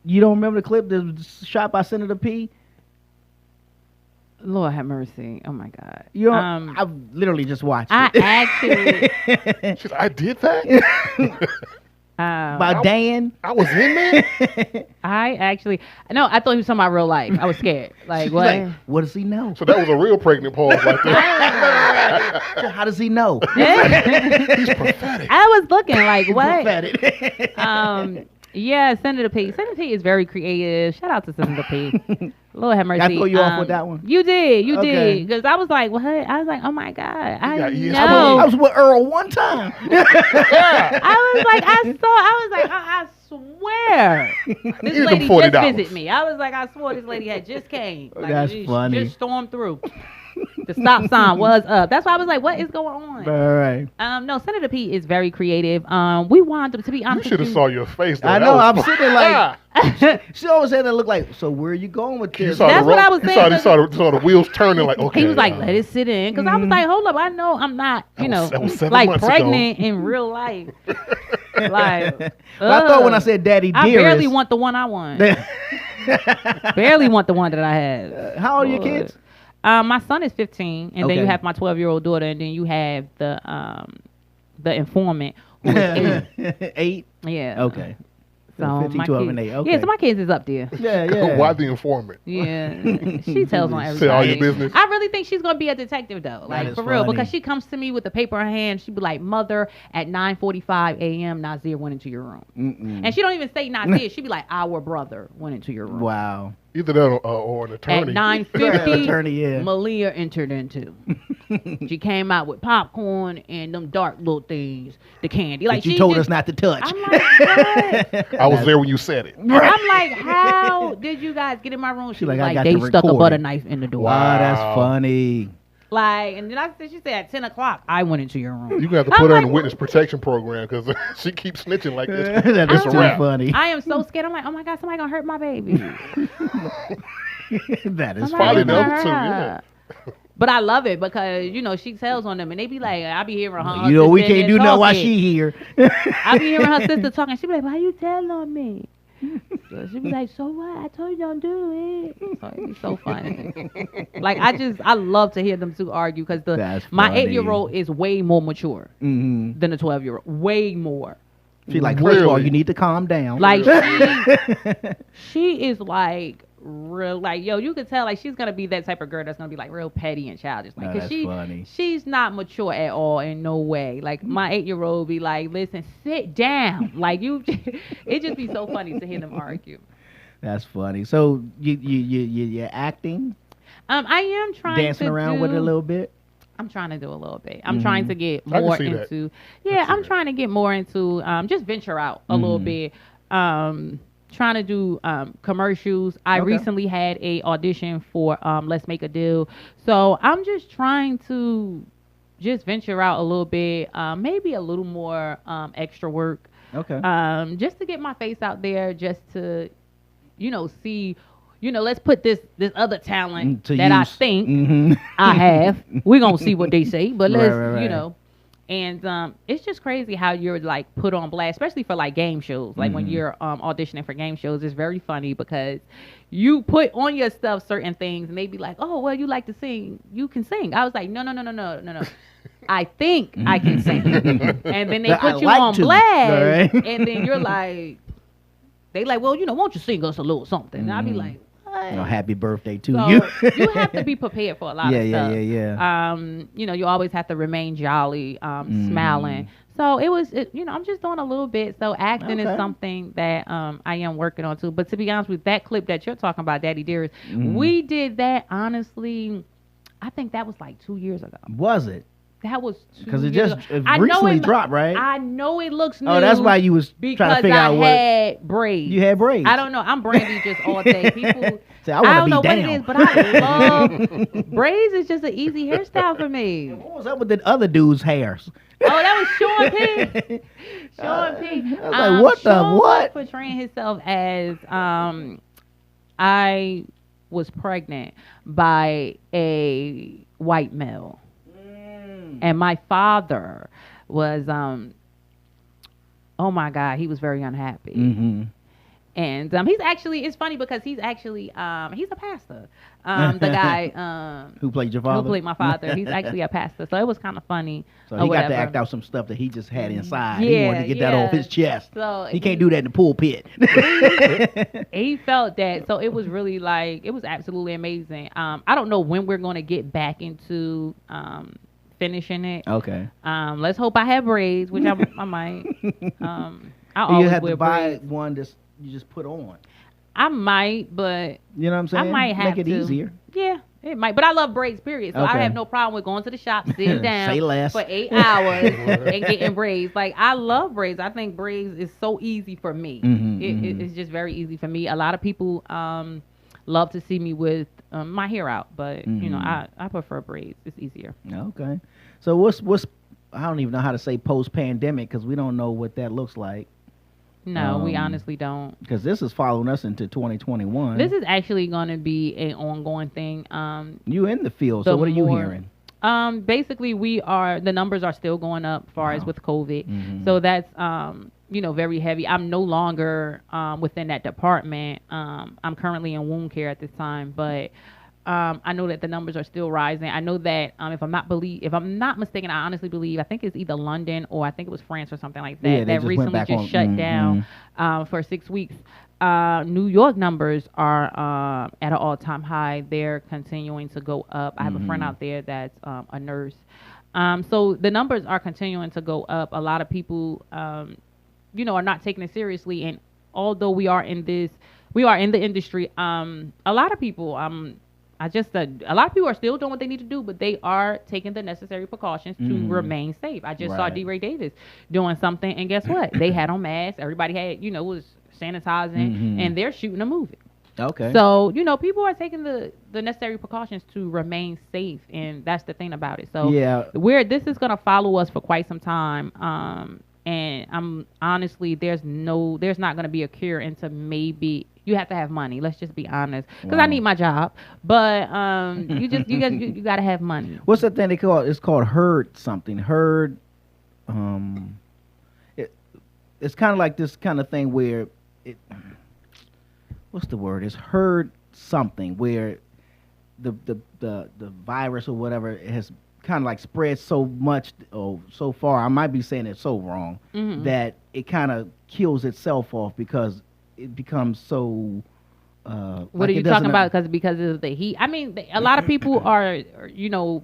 You don't remember the clip that was shot by Senator P? Lord have mercy. Oh, my God. I literally just watched it. I did that? By Dan? I was in there? I thought he was talking about real life. I was scared. Like, what? Like, what does he know? So that was a real pregnant pause right there. How does he know? He's prophetic. I was looking like, what? Prophetic. Yeah, Senator P. Senator P is very creative. Shout out to Senator P. Lord have mercy. I threw you off with that one. You did. Because I was like, what? I was like, oh my God. I know. I was with Earl one time. I swear. This lady just visited me. I was like, I swore this lady had just came. Like, That's funny. Just stormed through. The stop sign was up. That's why I was like, what is going on? All right. No, Senator Pete is very creative. We wound up, to be honest, you should have saw your face. Though. I know. I'm sitting like, she always had to look like, so where are you going with this? That's what I was saying. You saw the wheels turning like, okay. He was like, let it sit in. Because I was like, hold up, I know I'm not, like pregnant in real life. Like, I thought when I said Daddy Dearest. I barely want the one I want. Barely want the one that I had. How old are your kids? My son is 15, and then you have my 12-year-old daughter, and then you have the informant who is 8. 8? Yeah. Okay. So 15, 12, and 8. Okay. Yeah, so my kids is up there. Yeah. Why the informant? Yeah. She tells on everything. Say all your business. I really think she's going to be a detective, though. Like, for real. Because she comes to me with the paper in her hand. She be like, Mother, at 9:45 a.m., Nazir went into your room. And she don't even say Nazir. She be like, our brother went into your room. Wow. Either that or an attorney. At 9:50, attorney, Malia entered into. She came out with popcorn and them dark little things, the candy. Like you told us not to touch. I'm like, what? I was there when you said it. I'm like, how did you guys get in my room? She was like, they stuck a butter knife in the door. Wow, that's funny. Like, and then she said at 10 o'clock, I went into your room. You got to put her in the witness protection program because she keeps snitching like this. That's so funny. I am so scared. I'm like, oh my God, somebody gonna hurt my baby. That is probably funny. number 2. Yeah. But I love it because, she tells on them and they be like, I be hearing her. We can't do nothing while she here. I be hearing her sister talking. She be like, why you telling on me? So she be like, so what? I told you don't do it. So it's so funny. Like, I love to hear them two argue because my 8-year-old is way more mature than the 12-year-old. Way more. She's like, first of all, you need to calm down. Like, she is like, real, like, you can tell, like, she's gonna be that type of girl that's gonna be like real petty and childish, like, because she's not mature at all in no way. Like, my 8-year-old be like, listen, sit down. Like, it just be so funny to hear them argue. That's funny. So you're acting? I am trying dancing around with it a little bit. I'm trying to do a little bit. I'm trying to get more into. Yeah, I'm trying to get more into just venture out a little bit. Trying to do commercials. I recently had a audition for Let's Make a Deal. So I'm just trying to just venture out a little bit, maybe a little more extra work. Okay. Just to get my face out there, just to, see, let's put this other talent that use. I think I have. We're going to see what they say, but let's, right. And it's just crazy how you're like put on blast, especially for like game shows. Like when you're auditioning for game shows, it's very funny because you put on your stuff certain things and they be like, oh, well, you like to sing. You can sing. I was like, no. I think I can sing. And then they put you on blast. Right. And then you're like, they like, well, won't you sing us a little something? And I'll be like, happy birthday to you. You have to be prepared for a lot of stuff. Yeah. You always have to remain jolly, smiling. So I'm just doing a little bit. So acting is something that I am working on too. But to be honest with that clip that you're talking about, Daddy Dearest, we did that honestly. I think that was like 2 years ago. Was it? That was because it just recently dropped, right? I know it looks new. Oh, that's why you was trying to figure out what. Because I had braids. You had braids. I don't know. I'm brandy just all day. People, say, I don't know down. What it is, but I love braids. Is just an easy hairstyle for me. What was up with the other dude's hairs? Oh, that was Sean P. Sean P. I was like, what Sean the what? Portraying himself as I was pregnant by a white male. And my father was, oh my God, he was very unhappy. And he's actually, it's funny because he's actually, he's a pastor. The guy who played your father? Who played my father. He's actually a pastor. So it was kind of funny. So he got to act out some stuff that he just had inside. He wanted to get that off his chest. So he can't do that in the pulpit. He felt that. So it was really like, it was absolutely amazing. I don't know when we're going to get back into finishing it. Okay. Let's hope I have braids, which I might. You have to buy one that you just put on. I might, but you know what I'm saying? I might have make it easier. Yeah, it might. But I love braids, period. So I have no problem with going to the shop, sitting down Say less. for 8 hours and getting braids. Like, I love braids. I think braids is so easy for me. It's just very easy for me. A lot of people love to see me with my hair out. But you know, I prefer braids. It's easier. Okay. So what's I don't even know how to say post-pandemic because we don't know what that looks like. No, we honestly don't. Because this is following us into 2021. This is actually going to be an ongoing thing. You in the field, so what are you hearing? Basically, the numbers are still going up as far as with COVID. So that's, you know, very heavy. I'm no longer within that department. I'm currently in wound care at this time, but I know that the numbers are still rising. I know that if I'm not mistaken, I honestly believe I think it's either London or I think it was France or something like that that recently just shut down for 6 weeks. New York numbers are at an all-time high. They're continuing to go up. I have a friend out there that's a nurse. So the numbers are continuing to go up. A lot of people, you know, are not taking it seriously. And although we are in the industry, a lot of people, a lot of people are still doing what they need to do, but they are taking the necessary precautions to remain safe. I just saw D. Ray Davis doing something, and guess what? They had on masks. Everybody had, you know, was sanitizing, and they're shooting a movie. Okay. So, you know, people are taking the necessary precautions to remain safe, and that's the thing about it. So, this is going to follow us for quite some time. And I'm honestly, there's not going to be a cure into maybe. You have to have money. Let's just be honest, because I need my job. But you got to have money. What's that thing they call? It's called herd something. Herd. It's kind of like this kind of thing where what's the word? It's herd something where the virus or whatever has kind of like spread so much so far. I might be saying it so wrong that it kind of kills itself off because it becomes so. What are you talking about? Because of the heat. I mean, a lot of people are, you know,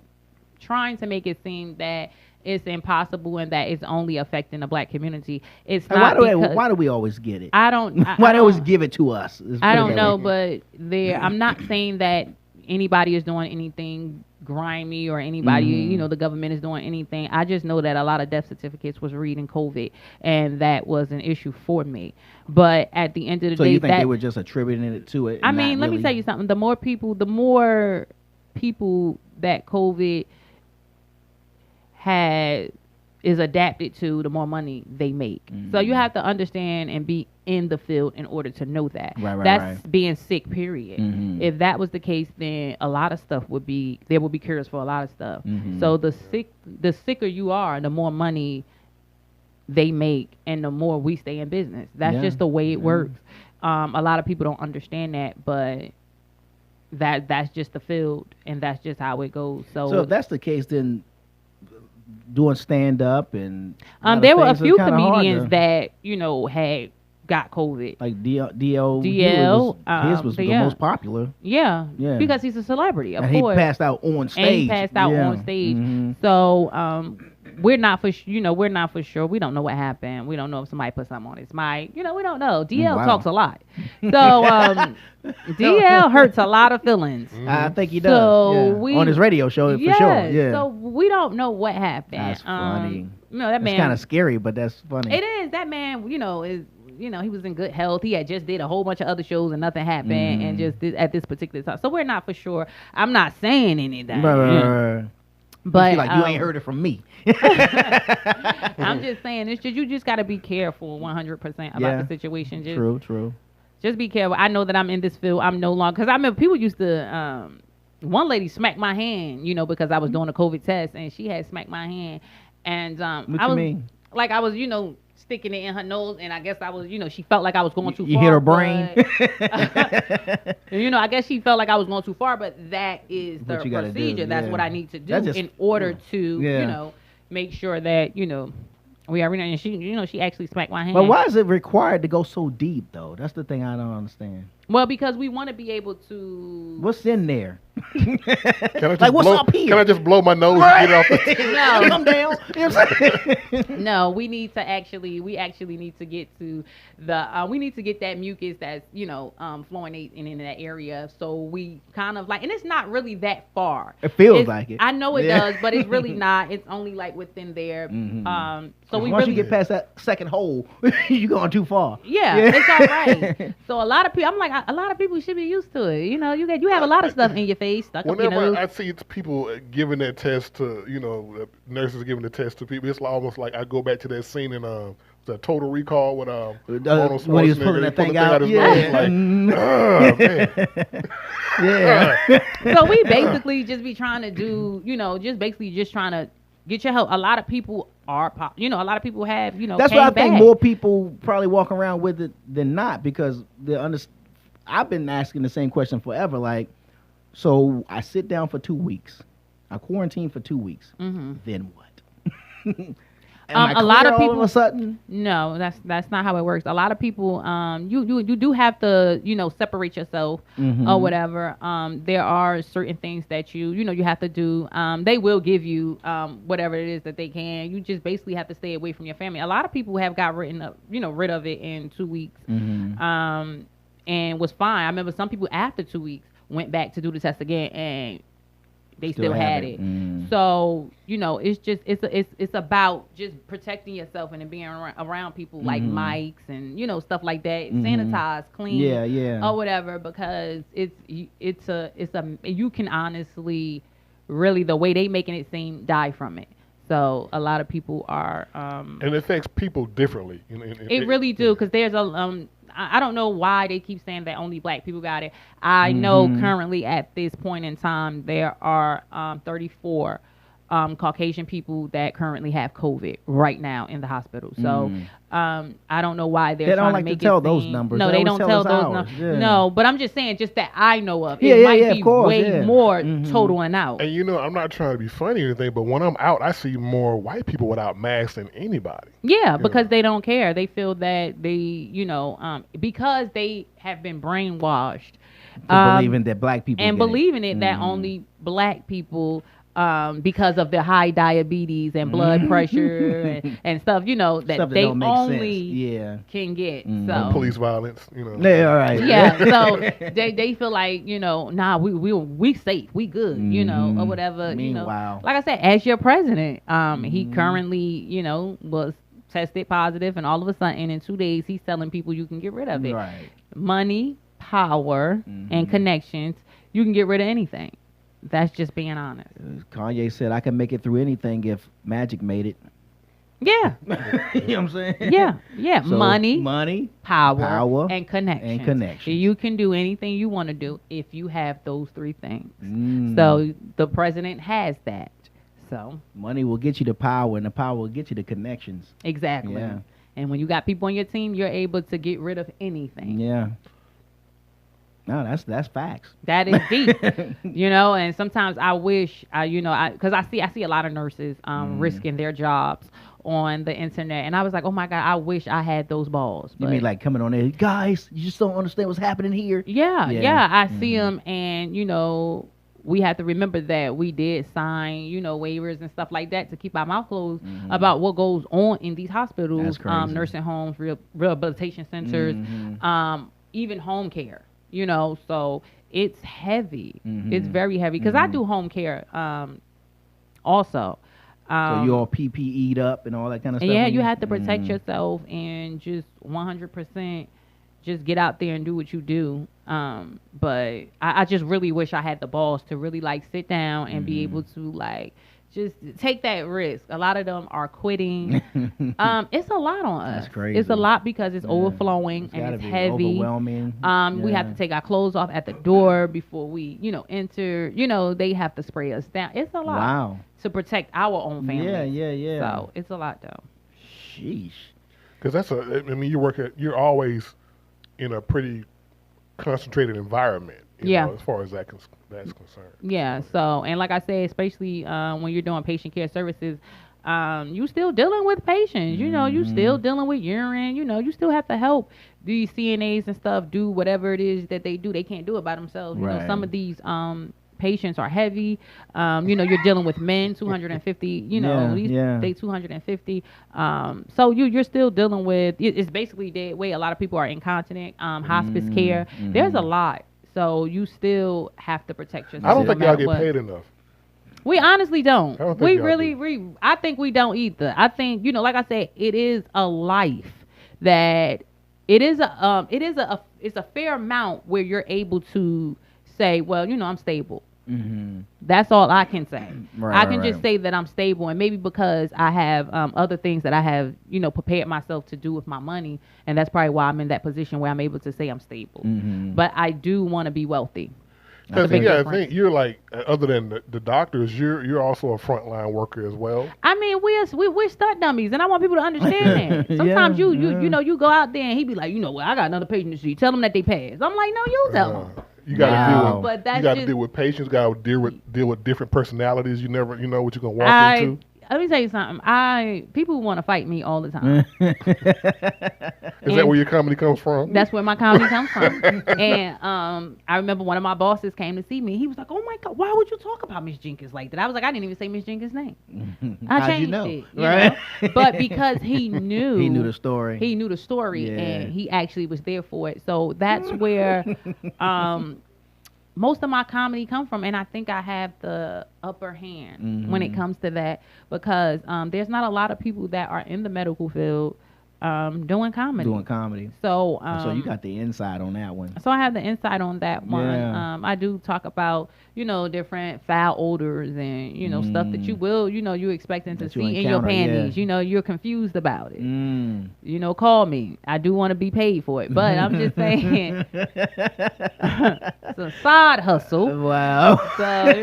trying to make it seem that it's impossible and that it's only affecting the black community. It's not. Why do we always get it? I don't. Why do they always give it to us? I don't know, but I'm not saying that anybody is doing anything grimy or anybody, you know, the government is doing anything. I just know that a lot of death certificates was reading COVID, and that was an issue for me. But at the end of the day, so you think they were just attributing it to it? I mean, let me tell you something. The more people that COVID is adapted to, the more money they make. So you have to understand and be in the field in order to know that. That's being sick, period. If that was the case, then a lot of stuff there would be cures for a lot of stuff. So the sicker you are, the more money they make and the more we stay in business. That's just the way it works. A lot of people don't understand that, but that's just the field and that's just how it goes. So if that's the case, then doing stand up and there were a few comedians that, you know, had got COVID. Like DL, his was the most popular. Yeah, because he's a celebrity, of course. He passed out on stage. So we're not for sure. We don't know what happened. We don't know if somebody put something on his mic. You know, we don't know. DL talks a lot. So DL hurts a lot of feelings. I think he does. So on his radio show, for sure. Yeah. So we don't know what happened. That's funny. You know, that man. It's kind of scary, but that's funny. It is. That man, you know, he was in good health. He had just did a whole bunch of other shows and nothing happened, and just did at this particular time. So we're not for sure. I'm not saying anything. Right. But you ain't heard it from me. I'm just saying, you just got to be careful 100% about the situation. True. Just be careful. I know that I'm in this field. I'm no longer, because I remember people used to. One lady smacked my hand, you know, because I was doing a COVID test, and she had smacked my hand, and I was, you know, sticking it in her nose, and I guess I was, you know, she felt like I was going too far. You hit her brain. You know, I guess she felt like I was going too far, but that is the procedure. That's what I need to do in order to, you know, make sure that, you know, we are. And she, you know, she actually smacked my hand. But why is it required to go so deep, though? That's the thing I don't understand. Well, because we want to be able to. What's in there? Can I just Like, what's up here? Can I just blow my nose and get off the No. Come down. You know what I'm saying? No, we actually need to get to we need to get that mucus that's, fluorinating in that area. So we kind of like, and it's not really that far. It feels like it. I know it does, but it's really not. It's only like within there. So once you get past that second hole, you're going too far. Yeah, it's all right. So a lot of people, I'm like, a lot of people should be used to it. You have a lot of stuff in your face, stuck up your nose. Whenever I see people giving that test to, nurses giving the test to people, it's almost like I go back to that scene in the Total Recall when Arnold Schwarzenegger, when he was pulling that thing out. His nose, like, Yeah. So we basically just be trying to do, just trying to get your help. A lot of people are, a lot of people have, That's why I think more people probably walk around with it than not, because I've been asking the same question forever. Like, so I sit down for 2 weeks, I quarantine for 2 weeks, then what? A lot of people, all of a sudden, no, that's not how it works. A lot of people, you do have to, separate yourself or whatever. There are certain things that you have to do. They will give you whatever it is that they can. You just basically have to stay away from your family. A lot of people have got rid of it in 2 weeks, and was fine. I remember some people after 2 weeks went back to do the test again, and they still had it. So, it's about just protecting yourself and being around people like mics and, stuff like that. Sanitize, clean, or whatever, because you can honestly, really, the way they making it seem, die from it. So a lot of people are, and it affects people differently. It really do, because there's I don't know why they keep saying that only black people got it. I know currently at this point in time there are 34 Caucasian people that currently have COVID right now in the hospital. So I don't know why they're trying to make it tell those numbers. No, they don't tell those numbers. Yeah. No, but I'm just saying, just that I know of. It might be way more totaling out. And I'm not trying to be funny or anything, but when I'm out, I see more white people without masks than anybody. Yeah, because they don't care. They feel that they, because they have been brainwashed. Believing that black people believing it that only black people, because of their high diabetes and blood pressure and stuff, that stuff they don't make only sense. can get. So police violence, Yeah, all right. Yeah, so they feel like, nah, we safe, we good, or whatever. Meanwhile, like I said, as your president, he currently, was tested positive, and all of a sudden in 2 days he's telling people you can get rid of it. Right. Money, power, and connections, you can get rid of anything. That's just being honest. Kanye said, I can make it through anything if Magic made it. Yeah. You know what I'm saying? Yeah. So money, power, and connection. connection. You can do anything you want to do if you have those three things. So the president has that. So money will get you the power, and the power will get you the connections. Exactly. Yeah. And when you got people on your team, you're able to get rid of anything. Yeah. No, that's facts. That is deep, and sometimes I wish, because I see a lot of nurses risking their jobs on the internet, and I was like, oh my God, I wish I had those balls. But you mean like coming on there, guys, you just don't understand what's happening here? Yeah, I see them, and we have to remember that we did sign, waivers and stuff like that to keep our mouth closed about what goes on in these hospitals, nursing homes, rehabilitation centers, even home care. So it's heavy. It's very heavy, because I do home care also. So you all PPE'd up and all that kind of stuff? Yeah, you have to protect yourself and just 100% just get out there and do what you do. But I just really wish I had the balls to really sit down and be able to just take that risk. A lot of them are quitting. It's a lot on us. That's crazy. It's a lot because it's overflowing and it's heavy. Overwhelming. We have to take our clothes off at the door before we, enter. They have to spray us down. It's a lot. Wow. To protect our own family. Yeah. So it's a lot though. Sheesh. Because you're always in a pretty concentrated environment. As far as that's concerned. Yeah. So, and like I said, especially when you're doing patient care services, you still dealing with patients. You still dealing with urine. You still have to help these CNAs and stuff do whatever it is that they do. They can't do it by themselves. Right. Some of these patients are heavy. You're dealing with men, 250. They 250. So you're still dealing with. It's basically dead weight. A lot of people are incontinent. Hospice care. There's a lot. So you still have to protect yourself. I don't think y'all get paid enough. We honestly don't. I don't think I think we don't either. I think, like I said, it is a life that it's a fair amount where you're able to say, well, I'm stable. Mm-hmm. That's all I can say. I can just say that I'm stable, and maybe because I have other things that I have, prepared myself to do with my money, and that's probably why I'm in that position where I'm able to say I'm stable. Mm-hmm. But I do want to be wealthy. I think you're like, other than the doctors, you're also a frontline worker as well. I mean, we're stunt dummies, and I want people to understand that. Sometimes you go out there and he be like, I got another patient to see. Tell them that they passed. I'm like, no, you tell them. You got to deal with patients. Got to deal with different personalities. You never, what you're gonna walk into. Let me tell you something. People want to fight me all the time. Is that where your comedy comes from? That's where my comedy comes from. And I remember one of my bosses came to see me. He was like, "Oh my God, why would you talk about Miss Jenkins like that?" I was like, "I didn't even say Miss Jenkins' name. I changed it, right?" But because he knew the story. He knew the story, and he actually was there for it. So that's where most of my comedy come from, and I think I have the upper hand when it comes to that, because there's not a lot of people that are in the medical field doing comedy. So so you got the insight on that one. So I have the insight on that one. Yeah. I do talk about, different foul odors and, stuff that you expecting to see in your panties. Yeah. You're confused about it. Call me. I do want to be paid for it. But I'm just saying, it's a side hustle. Wow. So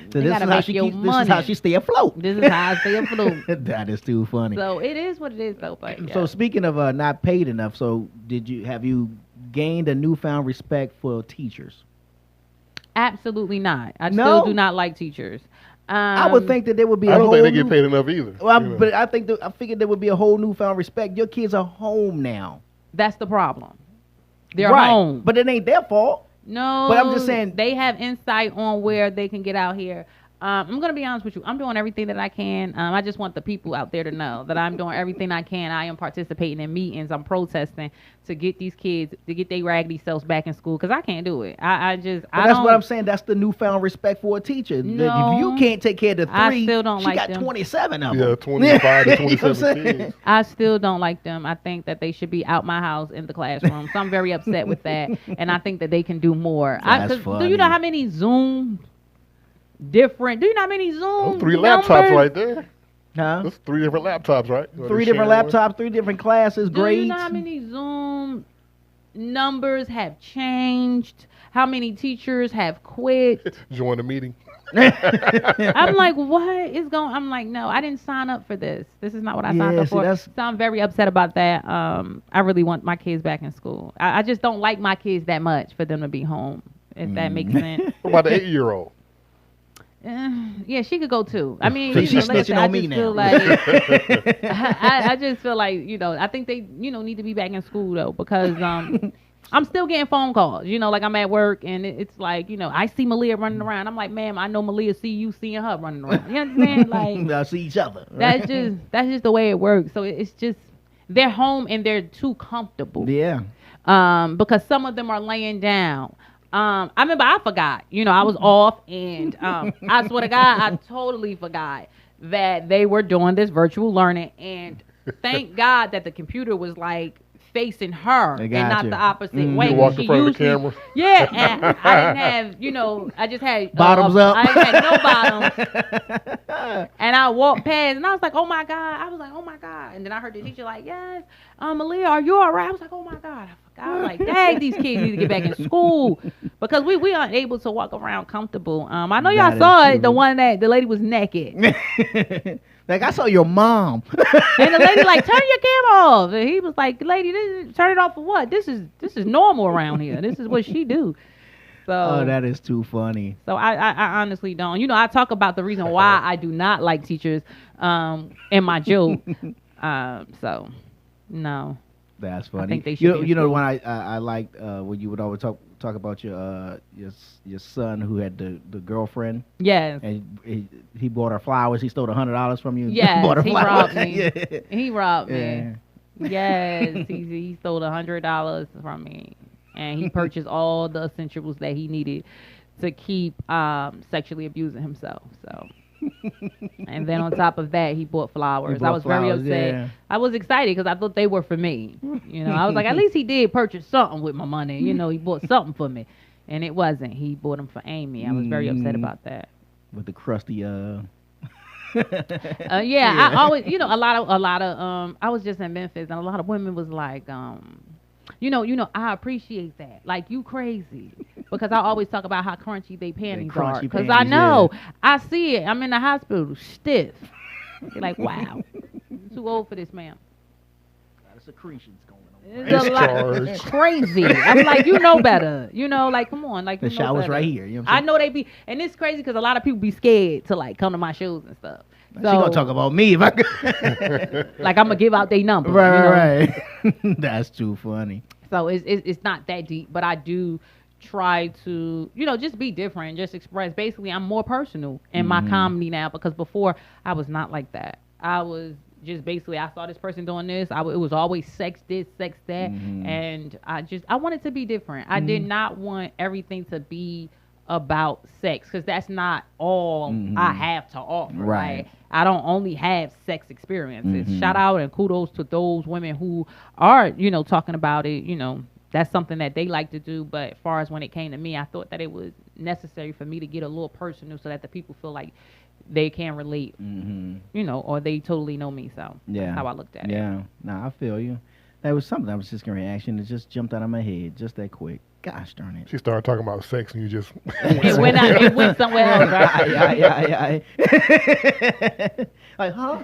this is how she stay afloat. This is how I stay afloat. That is too funny. So it is what it is, though. But, So speaking of not paid enough, so have you gained a newfound respect for teachers? Absolutely not. I still do not like teachers. I would think that there would be. I don't think they get paid enough either. Well, but I figured there would be a whole newfound respect. Your kids are home now. That's the problem. They're home, but it ain't their fault. No, but I'm just saying they have insight on where they can get out here. I'm going to be honest with you. I'm doing everything that I can. I just want the people out there to know that I'm doing everything I can. I am participating in meetings. I'm protesting to get these kids, to get their raggedy selves back in school, because I can't do it. That's what I'm saying. That's the newfound respect for a teacher. No, if you can't take care of the three, I still don't she got them. 27 of them. Yeah, 25 to 27 kids. I still don't like them. I think that they should be out my house in the classroom. So I'm very upset with that. And I think that they can do more. That's funny. Do you know how many Zoom Do you know how many Zoom? 3 laptops right there. Huh? That's 3 different laptops, right? 3 different laptops, 3 different classes, grades. Do you know how many Zoom numbers have changed? How many teachers have quit? Join the meeting. I'm like, what is going? I'm like, no, I didn't sign up for this. This is not what I signed up for. So I'm very upset about that. I really want my kids back in school. I just don't like my kids that much for them to be home, if that makes sense. What about the 8-year-old? Yeah, she could go too. I mean, she's snitching on me now. I just feel like, I think they, need to be back in school though, because I'm still getting phone calls. Like I'm at work and it's like, I see Malia running around. I'm like, ma'am, I know Malia see you seeing her running around. You understand? Like, I see each other. That's just the way it works. So it's just they're home and they're too comfortable. Yeah. Because some of them are laying down. I remember I forgot, I was off, and I swear to God, I totally forgot that they were doing this virtual learning, and thank God that the computer was like facing her and not the opposite way. You walked in front of the camera? Yeah, and I didn't have, I just had bottoms up. I had no bottoms. And I walked past, and I was like, oh my God. And then I heard the teacher like, yes, Malia, are you all right? I was like, oh my God. I was like, dang, these kids need to get back in school, because we aren't able to walk around comfortable. I know y'all saw it, the one that the lady was naked. Like, I saw your mom. And the lady like, turn your camera off. And he was like, lady, turn it off for what? This is normal around here. This is what she do. So, that is too funny. So I honestly don't. I talk about the reason why I do not like teachers in my joke. So, no. That's funny. I think they should when I liked when you would always talk talk about your son who had the girlfriend. Yes. And he bought her flowers. He stole $100 from you. Yes, bought her he flowers. robbed me. Yeah. He robbed me. Yes, he stole $100 from me, and he purchased all the essentials that he needed to keep sexually abusing himself. So. And then on top of that, he bought flowers. I was very upset. Yeah. I was excited because I thought they were for me. I was like, at least he did purchase something with my money. He bought something for me, and it wasn't. He bought them for Amy. I was very upset about that. With the crusty. Yeah, I always, a lot of. I was just in Memphis, and a lot of women was like, I appreciate that. Like, you crazy. Because I always talk about how crunchy they panties are. Because I know. Yeah. I see it. I'm in the hospital stiff. You're like, wow. I'm too old for this, ma'am. A lot of secretions going on. It's crazy. I'm like, you know better. Like, come on. Like, the shower's right here. You know I know they be. And it's crazy because a lot of people be scared to, like, come to my shows and stuff. So, she gonna talk about me if I could. Like, I'm gonna give out their number. Right. That's too funny. So it's not that deep, but I do try to, just be different, just express. Basically, I'm more personal in my comedy now, because before I was not like that. I was just basically, I saw this person doing this. It was always sex this, sex that, and I wanted to be different. I did not want everything to be about sex, because that's not all I have to offer. Right. I don't only have sex experiences. Shout out and kudos to those women who are, talking about it. That's something that they like to do. But as far as when it came to me, I thought that it was necessary for me to get a little personal so that the people feel like they can relate, or they totally know me. So that's how I looked at it. Yeah, I feel you. That was something. I was just going to reaction. It just jumped out of my head just that quick. Gosh darn it. She started talking about sex and you just... it went somewhere else, right? Yeah. Like, huh?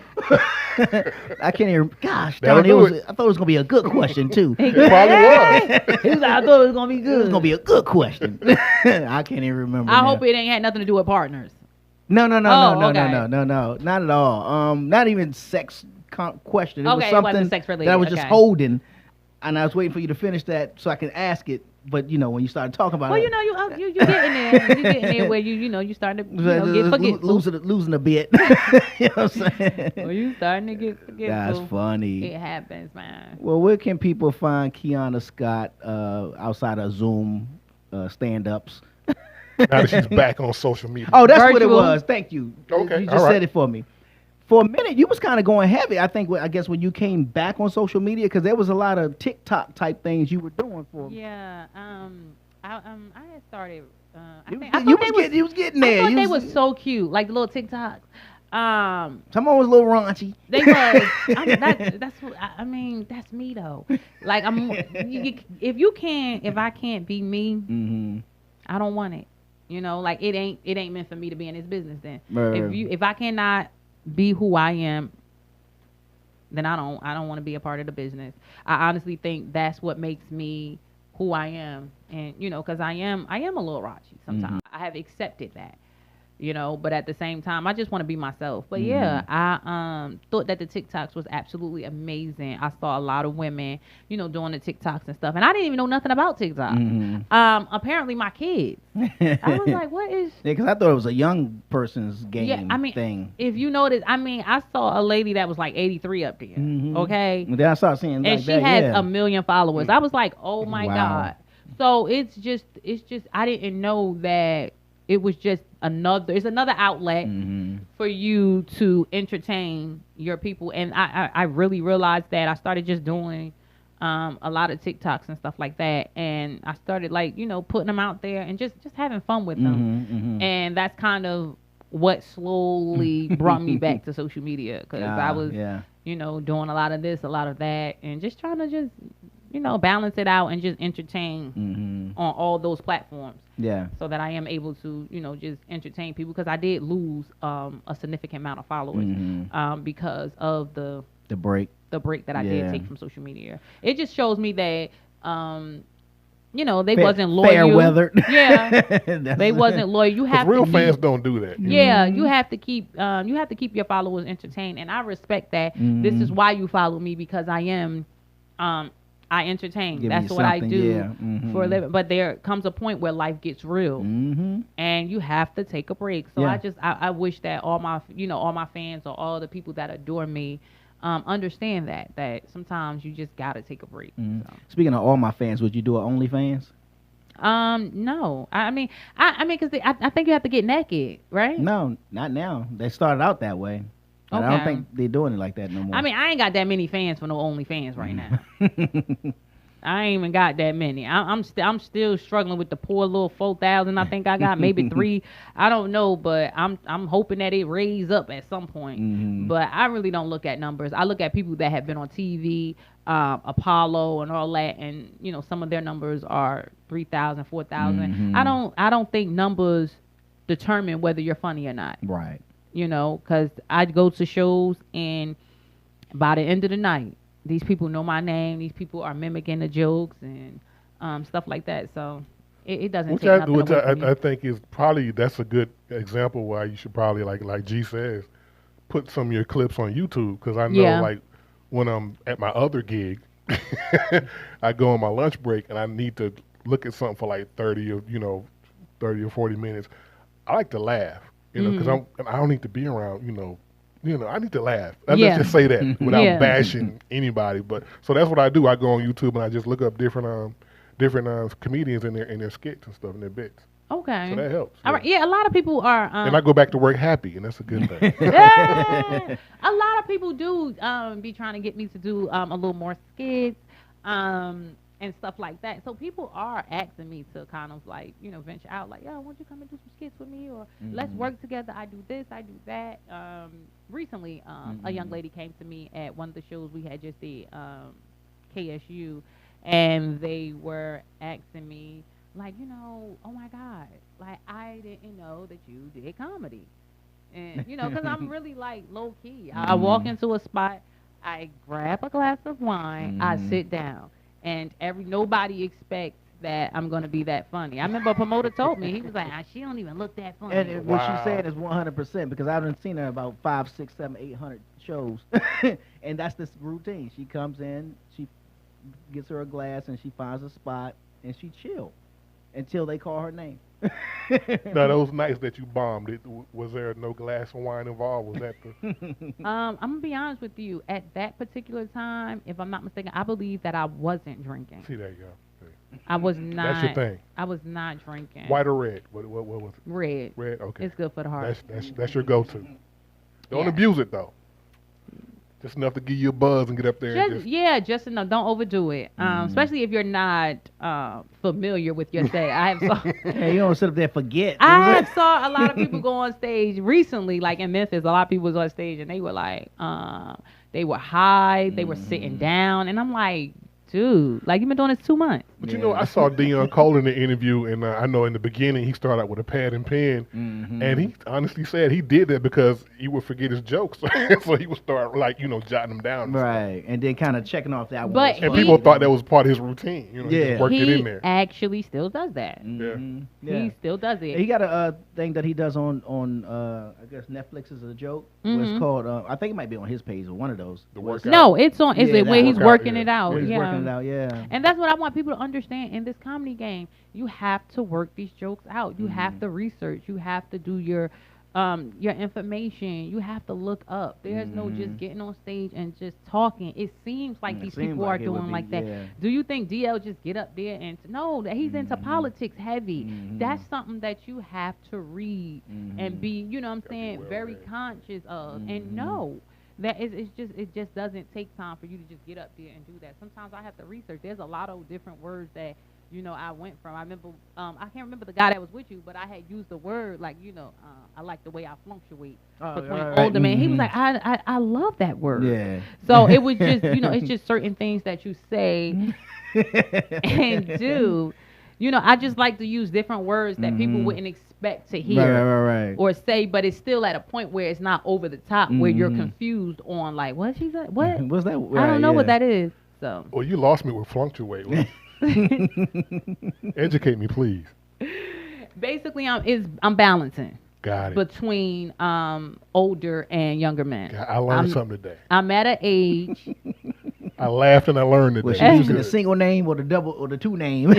I can't even... Gosh darn it. I thought it was going to be a good question, too. It probably was. He was like, I thought it was going to be good. It was going to be a good question. I can't even remember. I hope it ain't had nothing to do with partners. No. Not at all. Not even sex question. It was something sex that I was just holding, and I was waiting for you to finish that so I can ask it. But when you started talking about it, you getting there. You getting there where you starting to get forgetful. losing a bit. You know what I'm saying? Well, you starting to get forgetful. That's funny. It happens, man. Well, where can people find Keonna Scott outside of Zoom stand-ups? Now that she's back on social media. Oh, that's what it was. Thank you. Okay, you just said it for me. For a minute, you was kind of going heavy. I guess when you came back on social media, because there was a lot of TikTok type things you were doing for. Yeah. I had started. You was getting there. I thought they was so cute, like the little TikToks. Some was a little raunchy. They was. That's me though. Like if I can't be me, I don't want it. Like it ain't meant for me to be in this business. Then if I cannot be who I am, then I don't want to be a part of the business. I honestly think that's what makes me who I am, and because I am a little raunchy sometimes. I have accepted that, but at the same time, I just want to be myself. But yeah, I thought that the TikToks was absolutely amazing. I saw a lot of women, doing the TikToks and stuff, and I didn't even know nothing about TikTok. Apparently my kids. I was like, what is... Yeah, because I thought it was a young person's game thing. If you notice, I saw a lady that was like 83 up there, okay? And then I started seeing and she has 1 million followers. I was like, oh my God. So it's just, I didn't know that it was just another outlet for you to entertain your people. And I really realized that. I started just doing a lot of TikToks and stuff like that, and I started putting them out there and just having fun with them. And that's kind of what slowly brought me back to social media, because I was doing a lot of this, a lot of that, and just trying to balance it out and just entertain on all those platforms. Yeah. So that I am able to, just entertain people, because I did lose a significant amount of followers because of the break that I did take from social media. It just shows me that they wasn't loyal. Fair weather. Yeah. They wasn't loyal. You have real fans don't do that. Yeah, you have to keep your followers entertained, and I respect that. This is why you follow me, because I am I entertain. That's what I do for a living. But there comes a point where life gets real, and you have to take a break. So I wish that all my fans or all the people that adore me understand that sometimes you just gotta take a break. So. Speaking of all my fans, would you do an OnlyFans? No. I mean, because I think you have to get naked, right? No, not now. They started out that way. But I don't think they're doing it like that no more. I mean, I ain't got that many fans for no OnlyFans right now. I ain't even got that many. I'm still struggling with the poor little 4,000. I think I got maybe 3. I don't know, but I'm hoping that it raise up at some point. But I really don't look at numbers. I look at people that have been on TV, Apollo, and all that, and some of their numbers are 3,000, 4,000. I don't think numbers determine whether you're funny or not. Right. Because I go to shows, and by the end of the night, these people know my name. These people are mimicking the jokes and stuff like that. So it doesn't take nothing away from me. I think is probably that's a good example why you should probably like G says, put some of your clips on YouTube, because I know like when I'm at my other gig, I go on my lunch break and I need to look at something for like 30 or 40 minutes. I like to laugh. Because I don't need to be around, I need to laugh. Let's just say that without bashing anybody. But so that's what I do. I go on YouTube and I just look up different comedians in their skits and stuff and their bits. Okay. So that helps. All right. Yeah, a lot of people are. And I go back to work happy, and that's a good thing. A lot of people do be trying to get me to do a little more skits. And stuff like that. So people are asking me to kind of like, venture out, like, yo, won't you come and do some skits with me? Or let's work together. I do this, I do that. Recently, a young lady came to me at one of the shows we had just did, KSU, and they were asking me, like, oh my God, like, I didn't know that you did comedy. And, because I'm really like low key. I walk into a spot, I grab a glass of wine, I sit down. And nobody expects that I'm going to be that funny. I remember a promoter told me, he was like, she don't even look that funny. And what she's saying is 100%, because I haven't seen her about 5, 6, 7, 800 shows. And that's this routine. She comes in, she gets her a glass, and she finds a spot, and she chill until they call her name. Now, those nights that you bombed, was there no glass of wine involved? Was that the... I'm going to be honest with you. At that particular time, if I'm not mistaken, I believe that I wasn't drinking. See, there you go. I was not. That's your thing. I was not drinking. White or red? What was it? Red. Red, okay. It's good for the heart. That's your go-to. Don't abuse it, though. Just enough to give you a buzz and get up there. Just enough. Don't overdo it. Especially if you're not familiar with your set. Hey, you don't sit up there and forget. I saw a lot of people go on stage recently, like in Memphis. A lot of people was on stage and they were like, they were high, they were sitting down, and I'm like, dude, like, you've been doing this 2 months. But I saw Dion Cole in the interview, and I know in the beginning he started out with a pad and pen, and he honestly said he did that because he would forget his jokes, so he would start jotting them down. Right, and then kind of checking off that one. And people thought that was part of his routine. He just worked it in there. He actually still does that. He still does it. He got a thing that he does on I guess Netflix is a joke. It's called I think it might be on his page or one of those. The workout. No, it's on. Is it where he's working it out? Where he's working it out. Yeah. And that's what I want people to understand in this comedy game. You have to work these jokes out. You have to research. You have to do your information. You have to look up. There's no just getting on stage and just talking. It seems like these people are doing like that. Yeah. Do you think DL just get up there and no, that he's into politics heavy? That's something that you have to read and be, very conscious of. And no. It just doesn't take time for you to just get up there and do that. Sometimes I have to research. There's a lot of different words that I went from. I remember I can't remember the guy that was with you, but I had used the word like I like the way I fluctuate between older men. He was like, I love that word. Yeah. So it was just it's just certain things that you say and do. I just like to use different words that people wouldn't expect to hear or say, but it's still at a point where it's not over the top, where you're confused on like, what she said? What? What's that? I don't know what that is. So. Well, you lost me with fluctuate. Educate me, please. Basically, I'm balancing. Got it. Between older and younger men. I learned something today. I'm at an age I laughed and I learned it. Was she using the single name or the double or the two name?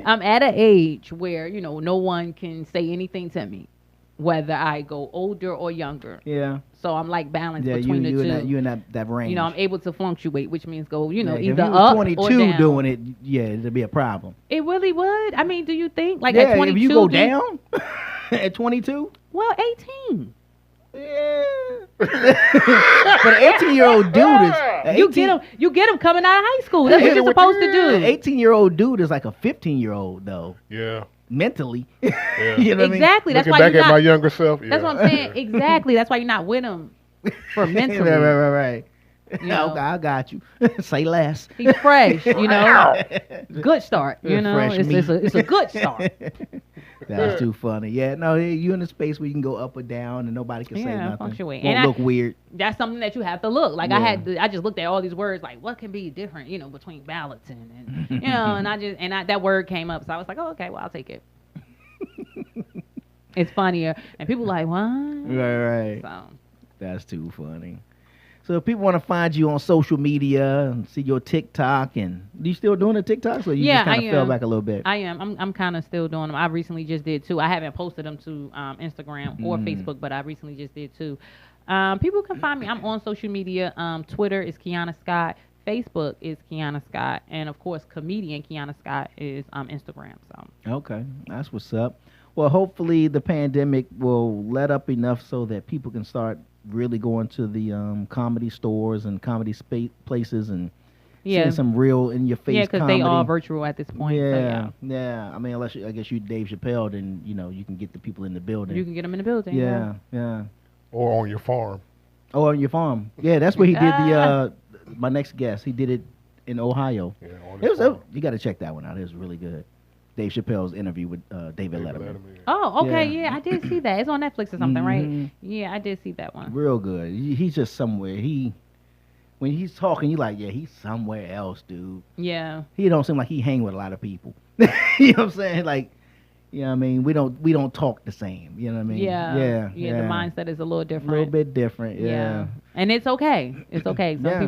I'm at an age where, no one can say anything to me, whether I go older or younger. Yeah. So I'm like balanced between the two. You in that range. I'm able to fluctuate, which means go, either if you up 22 or down. doing it, it'd be a problem. It really would. I mean, do you think at 22? If you go down at 22? Well, 18. Yeah. But an 18-year-old dude is you get them coming out of high school. That's what you're supposed to do. An 18-year-old dude is like a 15-year-old though. Yeah. Mentally. Yeah. You know what exactly. I mean? That's Looking why back you're at not, my younger self. Yeah. That's what I'm saying. Exactly. That's why you're not with him for mentally. Right. Okay, I got you. Say less. He's fresh, Good start, It's a good start. That's too funny. Yeah, no, you in a space where you can go up or down and nobody can say nothing. Fluctuate. Won't look weird. That's something that you have to look. Like I just looked at all these words, like what can be different, between balloting and and that word came up, so I was like, oh, okay, well I'll take it. It's funnier, and people like what? Right. So that's too funny. So if people want to find you on social media and see your TikTok, and are you still doing the TikToks, or you just kind of fell back a little bit? I am. I'm kind of still doing them. I recently just did 2. I haven't posted them to Instagram or Facebook, but I recently just did 2. People can find me. I'm on social media. Twitter is Keonna Scott. Facebook is Keonna Scott. And, of course, comedian Keonna Scott is Instagram. So okay. That's what's up. Well, hopefully the pandemic will let up enough so that people can start really going to the comedy stores and comedy places and seeing some real in-your-face comedy. Yeah, because they are virtual at this point. Yeah. I mean, I guess you Dave Chappelle, then, you can get the people in the building. You can get them in the building. Yeah. Or on your farm. Oh, on your farm. Yeah, that's where he did my next guest. He did it in Ohio. Yeah, on his farm. You got to check that one out. It was really good. Dave Chappelle's interview with David Letterman. Oh, okay, yeah, I did see that. It's on Netflix or something, right? Yeah, I did see that one. Real good. He's just somewhere. When he's talking, you're like, yeah, he's somewhere else, dude. Yeah. He don't seem like he hang with a lot of people. You know what I'm saying? Like, you know what I mean? We don't talk the same. You know what I mean? Yeah. The mindset is a little different. A little bit different. Yeah. And it's okay. It's okay. Some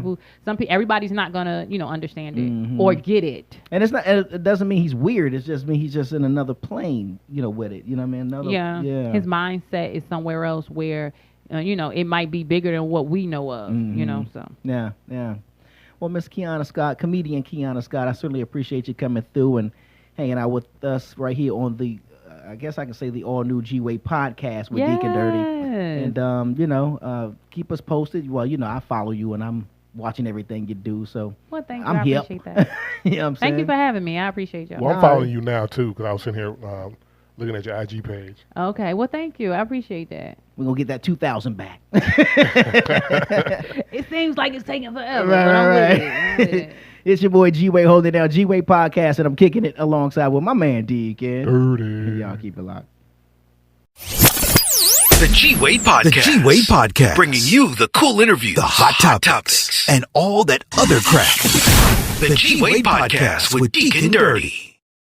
people, everybody's not gonna, understand it or get it. And it's not. It doesn't mean he's weird. It's just mean he's just in another plane, with it. You know what I mean? Yeah. His mindset is somewhere else where, it might be bigger than what we know of. So. Yeah. Well, Miss Keonna Scott, comedian Keonna Scott, I certainly appreciate you coming through and hanging out with us right here on the, I guess I can say the all-new G-Wade podcast with Deacon Dirty. And, keep us posted. Well, I follow you and I'm watching everything you do. So well, thank you. I appreciate that. You know what I'm saying? Thank you for having me. I appreciate y'all. Well, I'm following you now, too, because I was sitting here looking at your IG page. Okay. Well, thank you. I appreciate that. We're going to get that 2,000 back. It seems like it's taking forever, right, but I'm right. with it. It's your boy G-Wade holding down G-Wade podcast, and I'm kicking it alongside with my man Deacon. Dirty. Y'all keep it locked. The G-Wade Podcast. The G-Wade Podcast. Bringing you the cool interviews, the hot topics, and all that other crap. The G-Wade Podcast with Deacon Dirty.